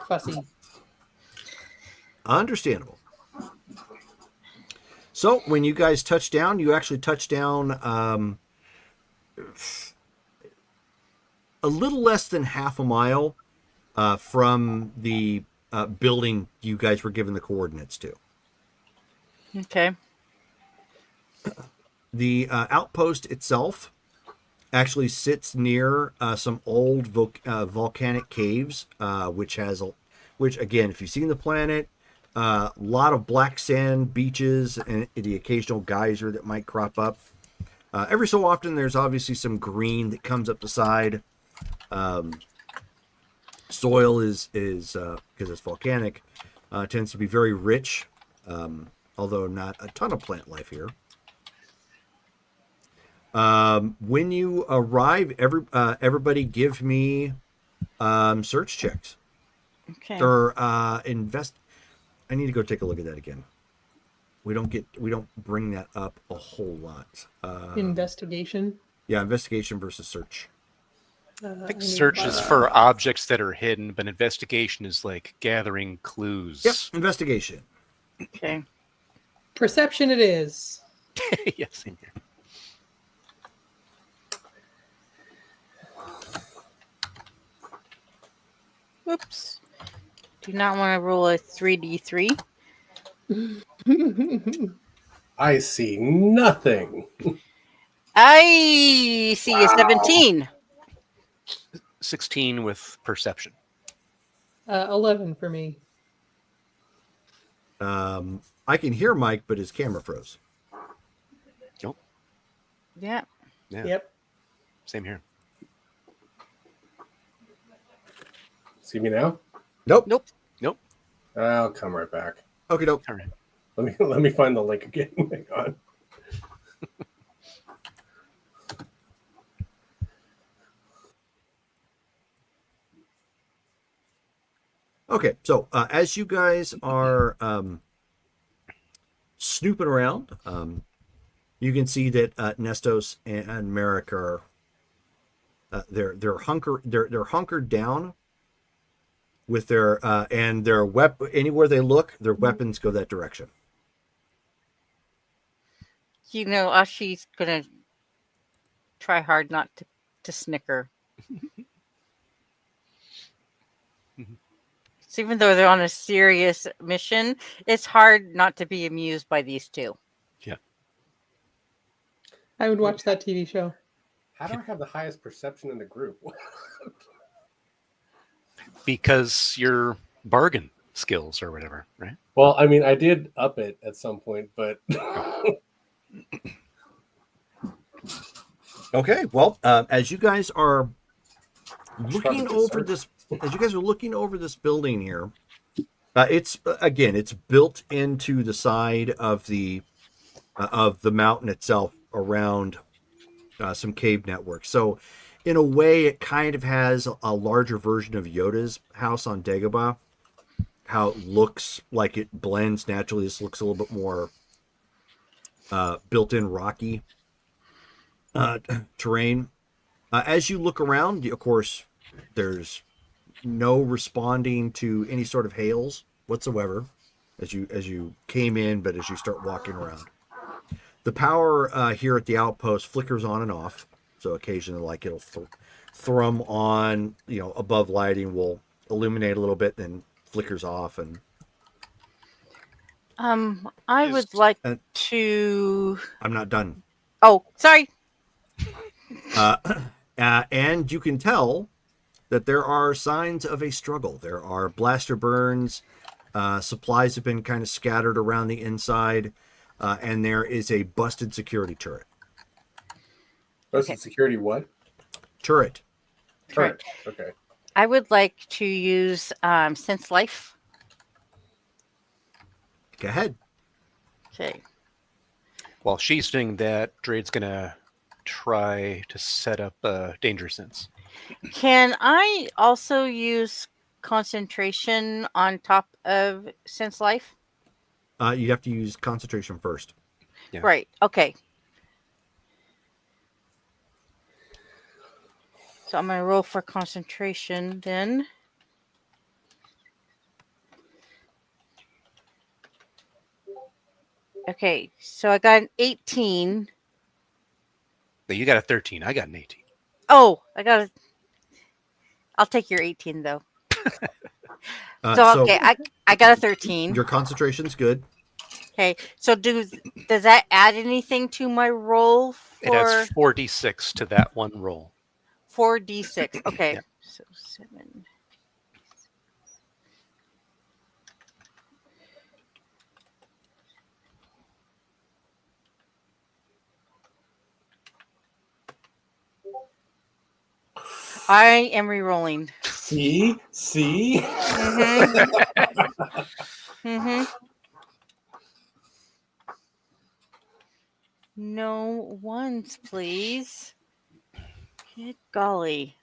fussy. Understandable. So when you guys touch down, you actually touch down a little less than half a mile from the building you guys were given the coordinates to. Okay. The outpost itself actually sits near some old volcanic caves, which again, if you've seen the planet, a lot of black sand beaches and the occasional geyser that might crop up. Every so often, there's obviously some green that comes up the side. Soil is because it's volcanic, tends to be very rich, although not a ton of plant life here. When you arrive, everybody give me search checks Okay. or invest. I need to go take a look at that again. We don't bring that up a whole lot. Investigation. Yeah, investigation versus search. I think search is for objects that are hidden, but investigation is like gathering clues. Yep, investigation. Okay. Perception it is. Yes, in here. Whoops. Do not want to roll a 3d3. I see nothing. I see a 17. 16 with perception. 11 for me. I can hear Mike, but his camera froze. Nope. Yeah. Yeah. Yep. Same here. See me now? Nope. Nope. Nope. I'll come right back. Okay, nope. All right. Let me find the link again. Hang on. Okay, so as you guys are snooping around, you can see that Nestos and Merrick are they're hunkered down with their and their anywhere they look, their weapons go that direction. Ashi's gonna try hard not to snicker. So even though they're on a serious mission, it's hard not to be amused by these two. I would watch that TV show. How do I have the highest perception in the group? Because your bargain skills or whatever, right? Well, I mean, I did up it at some point, but Okay, well, as you guys are looking over this, building here, it's built into the side of the mountain itself around some cave networks. So, in a way, it kind of has a larger version of Yoda's house on Dagobah. How it looks like it blends naturally. This looks a little bit more built-in rocky terrain. As you look around, of course, there's no responding to any sort of hails whatsoever as you came in, but as you start walking around, the power here at the outpost flickers on and off. So occasionally, like it'll thrum on, above lighting will illuminate a little bit, then flickers off. And I Is- would like uh, to. I'm not done. Oh, sorry. And you can tell that there are signs of a struggle. There are blaster burns. Supplies have been kind of scattered around the inside. And there is a busted security turret. busted security what? Turret. Turret. Okay. I would like to use Sense Life. Go ahead. Okay. While she's doing that, Drade's gonna try to set up a danger sense. Can I also use concentration on top of Sense Life? You have to use concentration first. Yeah. Right. Okay. So I'm going to roll for concentration then. Okay. So I got an 18. But you got a 13. I got an 18. Oh, I'll take your 18 though. So okay, I got a 13. Your concentration's good. Okay. So does that add anything to my roll It adds 4d6 to that one roll. 4d6? Okay. Yeah. So 7. I am re-rolling. See? Mm-hmm. No ones, please. Good golly.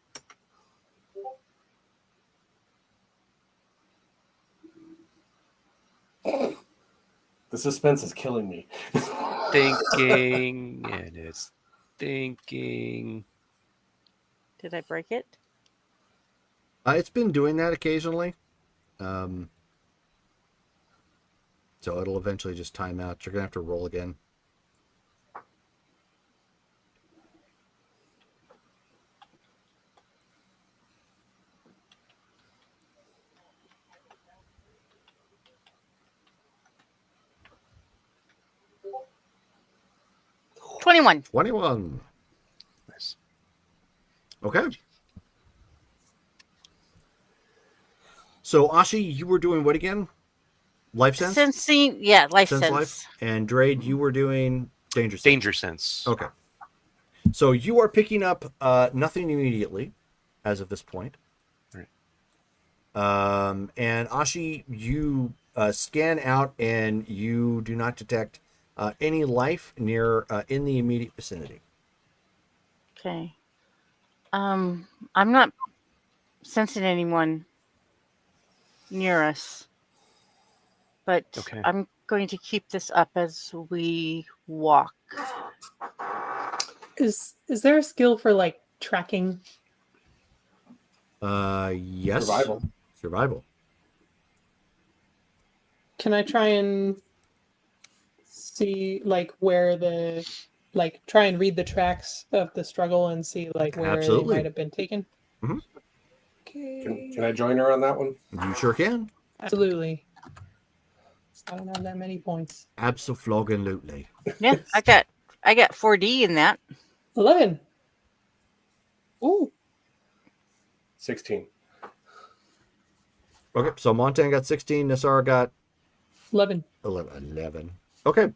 The suspense is killing me. Thinking, and it's thinking. Did I break it? It's been doing that occasionally. So it'll eventually just time out. You're going to have to roll again. – 21. 21. Nice. Okay. So, Ashi, you were doing what again? Life sense? Sensing, yeah, life Sense sense. life? And Drade, you were doing danger sense. Danger sense. Okay. So you are picking up nothing immediately as of this point. Right. And Ashi, you scan out and you do not detect any life near in the immediate vicinity. Okay. I'm not sensing anyone near us, but Okay. I'm going to keep this up as we walk. Is there a skill for like tracking? Yes. Survival. Can I try and see like where try and read the tracks of the struggle and see like where Absolutely. they might have been taken? Okay. Can I join her on that one? You sure can. Absolutely. I don't have that many points. Absolutely. Yeah, I got 4D in that. 11. Ooh. 16. Okay, so Montan got 16. Nassar got 11. 11. Okay.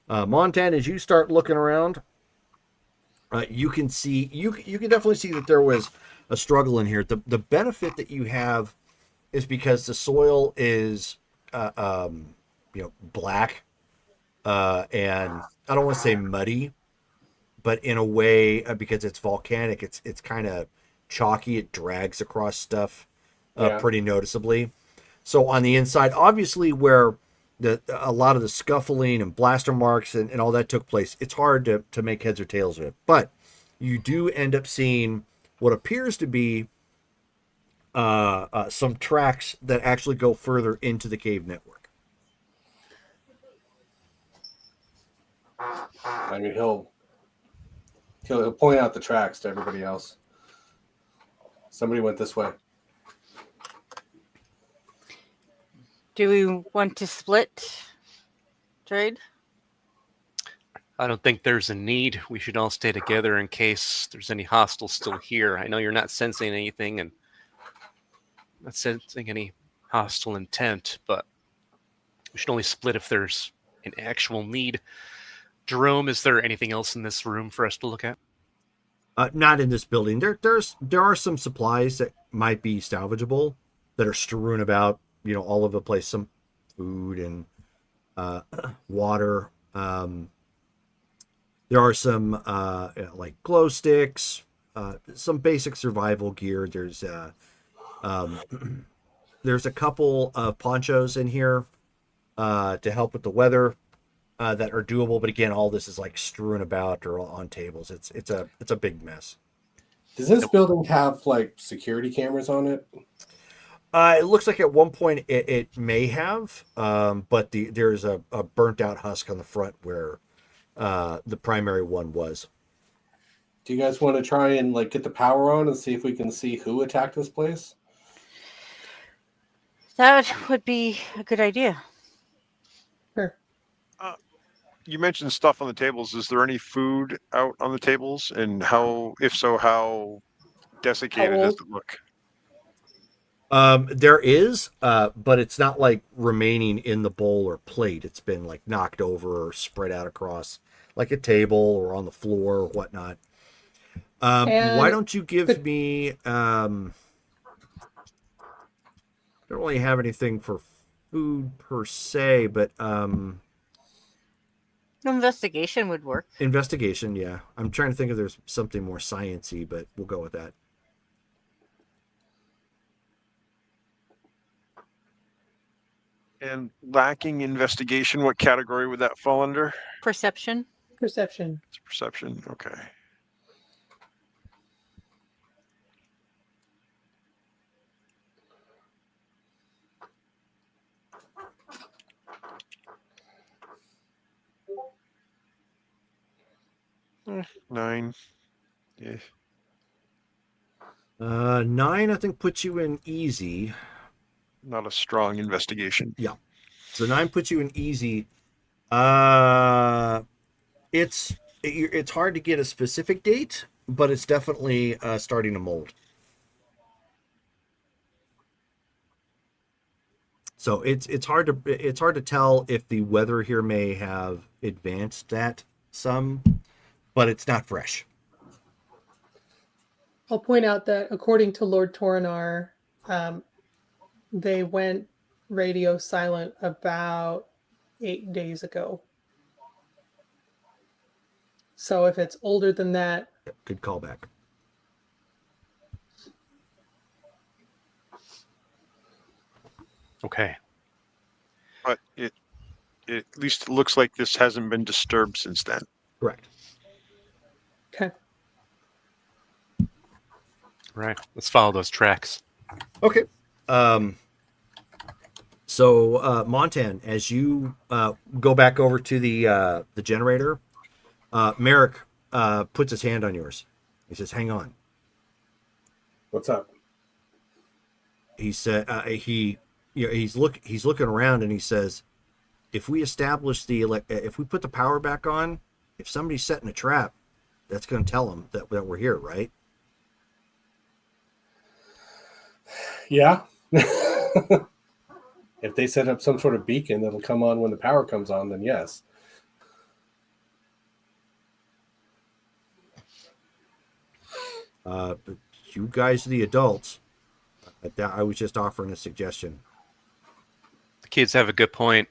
Montan, as you start looking around, you can see you can definitely see that there was a struggle in here. The benefit that you have is because the soil is black and I don't want to say muddy, but in a way because it's volcanic, it's kind of chalky. It drags across stuff Yeah. pretty noticeably. So on the inside, obviously, where a lot of the scuffling and blaster marks and all that took place, it's hard to make heads or tails of it. But you do end up seeing what appears to be some tracks that actually go further into the cave network. I mean, he'll point out the tracks to everybody else. Somebody went this way. Do we want to split? Trade? I don't think there's a need. We should all stay together in case there's any hostiles still here. I know you're not sensing anything and not sensing any hostile intent, but we should only split if there's an actual need. Jerome, is there anything else in this room for us to look at? Not in this building. There are some supplies that might be salvageable that are strewn about, all over the place. Some food and water. There are some like glow sticks, some basic survival gear. There's a couple of ponchos in here to help with the weather that are doable. But again, all this is like strewn about or on tables. It's a big mess. Does this building have like security cameras on it? It looks like at one point it may have, but there's a burnt out husk on the front where the primary one was. Do you guys want to try and like get the power on and see if we can see who attacked this place? That would be a good idea. Sure. You mentioned stuff on the tables. Is there any food out on the tables? And if so, how desiccated does it look? There is, but it's not like remaining in the bowl or plate. It's been like knocked over or spread out across like a table or on the floor or whatnot. Why don't you give me, don't really have anything for food per se, but, Investigation would work. investigation. Yeah. I'm trying to think if there's something more science-y, but we'll go with that. And lacking investigation, what category would that fall under? Perception. Perception. It's perception. Okay. Nine. Yeah. 9, I think, puts you in easy. Not a strong investigation. So 9 puts you in easy. It's hard to get a specific date, but it's definitely starting to mold. So it's hard to tell if the weather here may have advanced that some, but it's not fresh. I'll point out that according to Lord Toronar, they went radio silent about 8 days ago. So if it's older than that, Good callback. Okay. But it at least looks like this hasn't been disturbed since then. Correct. okay. Right. Let's follow those tracks. Okay. So Montan, as you go back over to the generator, Merrick puts his hand on yours. He says, "Hang on." What's up? he said he's looking around and he says, if we establish if we put the power back on, if somebody's setting a trap, that's going to tell them that we're here, right? Yeah. If they set up some sort of beacon that'll come on when the power comes on, then yes. But you guys are the adults. I was just offering a suggestion. The kids have a good point.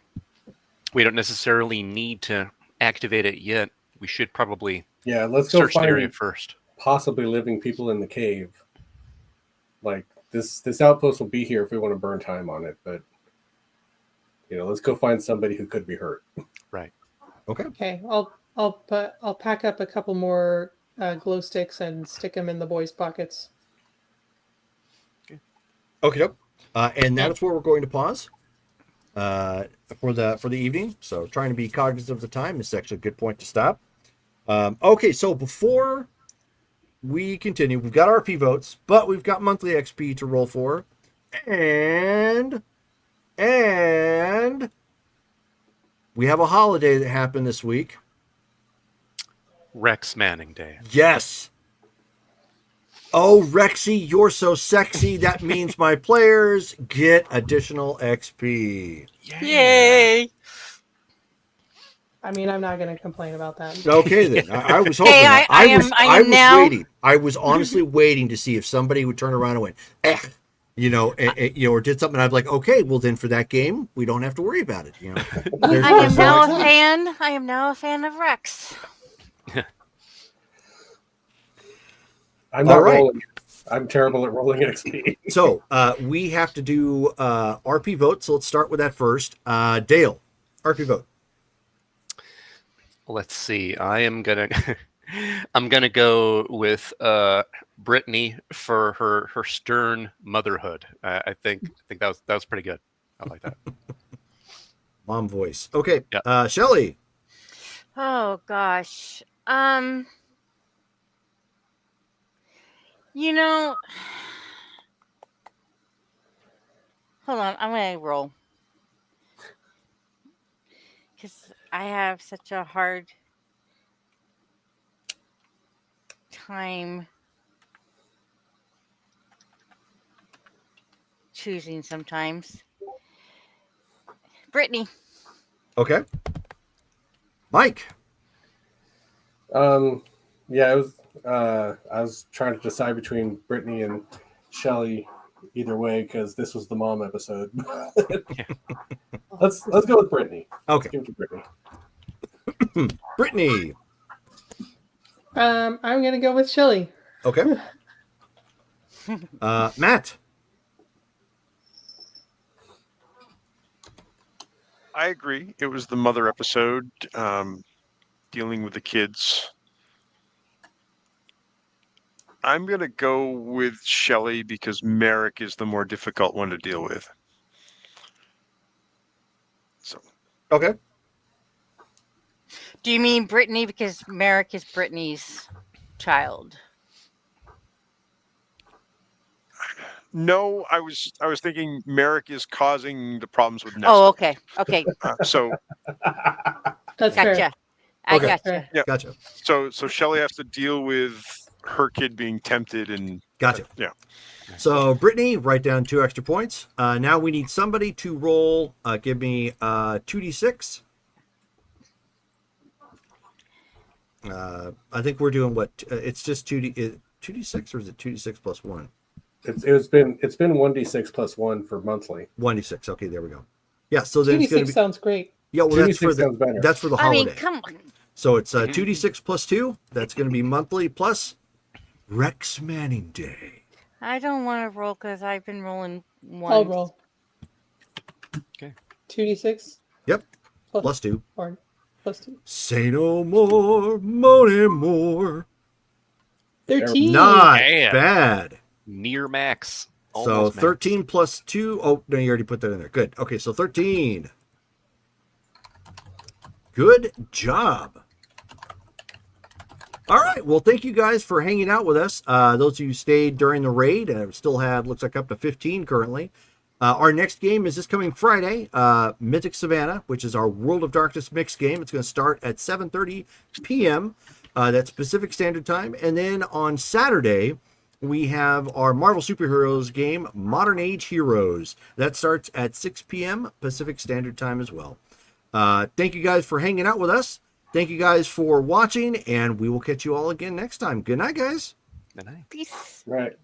We don't necessarily need to activate it yet. We should probably Yeah, let's go search the area find first. possibly living people in the cave. Like this outpost will be here if we want to burn time on it, but let's go find somebody who could be hurt. Right. Okay. Okay, I'll pack up a couple more glow sticks and stick them in the boys' pockets. Okay. And that is where we're going to pause for the evening. So trying to be cognizant of the time. This is actually a good point to stop. Okay, so before we continue, we've got RP votes, but we've got monthly XP to roll for, and we have a holiday that happened this week. Rex Manning Day. Yes. Oh, Rexy, you're so sexy. That means my players get additional XP. Yay! I mean, I'm not going to complain about that. Okay, then. I was hoping. Hey, that. I am was now- waiting. I was honestly waiting to see if somebody would turn around and went, or did something. I'd be like, okay, well then for that game, we don't have to worry about it. There's- I am there's now a no- fan. I am now a fan of Rex. I'm not All right. rolling. I'm terrible at rolling XP. So we have to do RP vote. So let's start with that first. Dale, RP vote. Let's see. I'm gonna go with Brittany for her stern motherhood. I think that was pretty good. I like that. Mom voice. Okay. Yeah. Shelly. Oh gosh. Hold on, I'm gonna roll. Because I have such a hard time choosing sometimes. Brittany. Okay. Mike. Yeah, it was. I was trying to decide between Brittany and Shelly either way because this was the mom episode. Let's go with Brittany. Okay. Give it to Brittany. Brittany. I'm going to go with Shelly. Okay. Matt. I agree. It was the mother episode, dealing with the kids. I'm going to go with Shelly because Merrick is the more difficult one to deal with. So, Okay. Do you mean Brittany because Merrick is Brittany's child? no, I was thinking Merrick is causing the problems with Nesta. Oh, okay. Okay. So That's fair. Gotcha. I Okay. gotcha. Yeah. Gotcha. so Shelly has to deal with her kid being tempted and Gotcha. yeah. So Brittany, write down 2 extra points. Now we need somebody to roll. Give me 2d6. I think we're doing what? It's just 2d6 or is it 2d6 plus 1? It's been 1d6 plus 1 for monthly. 1d6. Okay, there we go. Yeah. So then it's going to 2d6 be. sounds great. Yeah. Well, that's 2d6 for sounds better. that's for the I holiday. mean, come on. So it's 2d6 plus 2. That's going to be monthly plus Rex Manning Day. I don't want to roll because I've been rolling one. I'll roll. Okay. 2d6 Yep. Plus 2. or plus 2. Say no more, moan more. 13. Not Damn. bad. Near max. So Almost max. 13 plus 2. Oh, no, you already put that in there. Good. Okay, so 13. Good job. All right. Well, thank you guys for hanging out with us. Those of you who stayed during the raid, still have, looks like, up to 15 currently. Our next game is this coming Friday, Mythic Savannah, which is our World of Darkness mixed game. It's going to start at 7:30 p.m. That's Pacific Standard Time. And then on Saturday, we have our Marvel Superheroes game, Modern Age Heroes. That starts at 6 p.m. Pacific Standard Time as well. Thank you guys for hanging out with us. Thank you guys for watching, and we will catch you all again next time. Good night, guys. Good night. Peace. Right.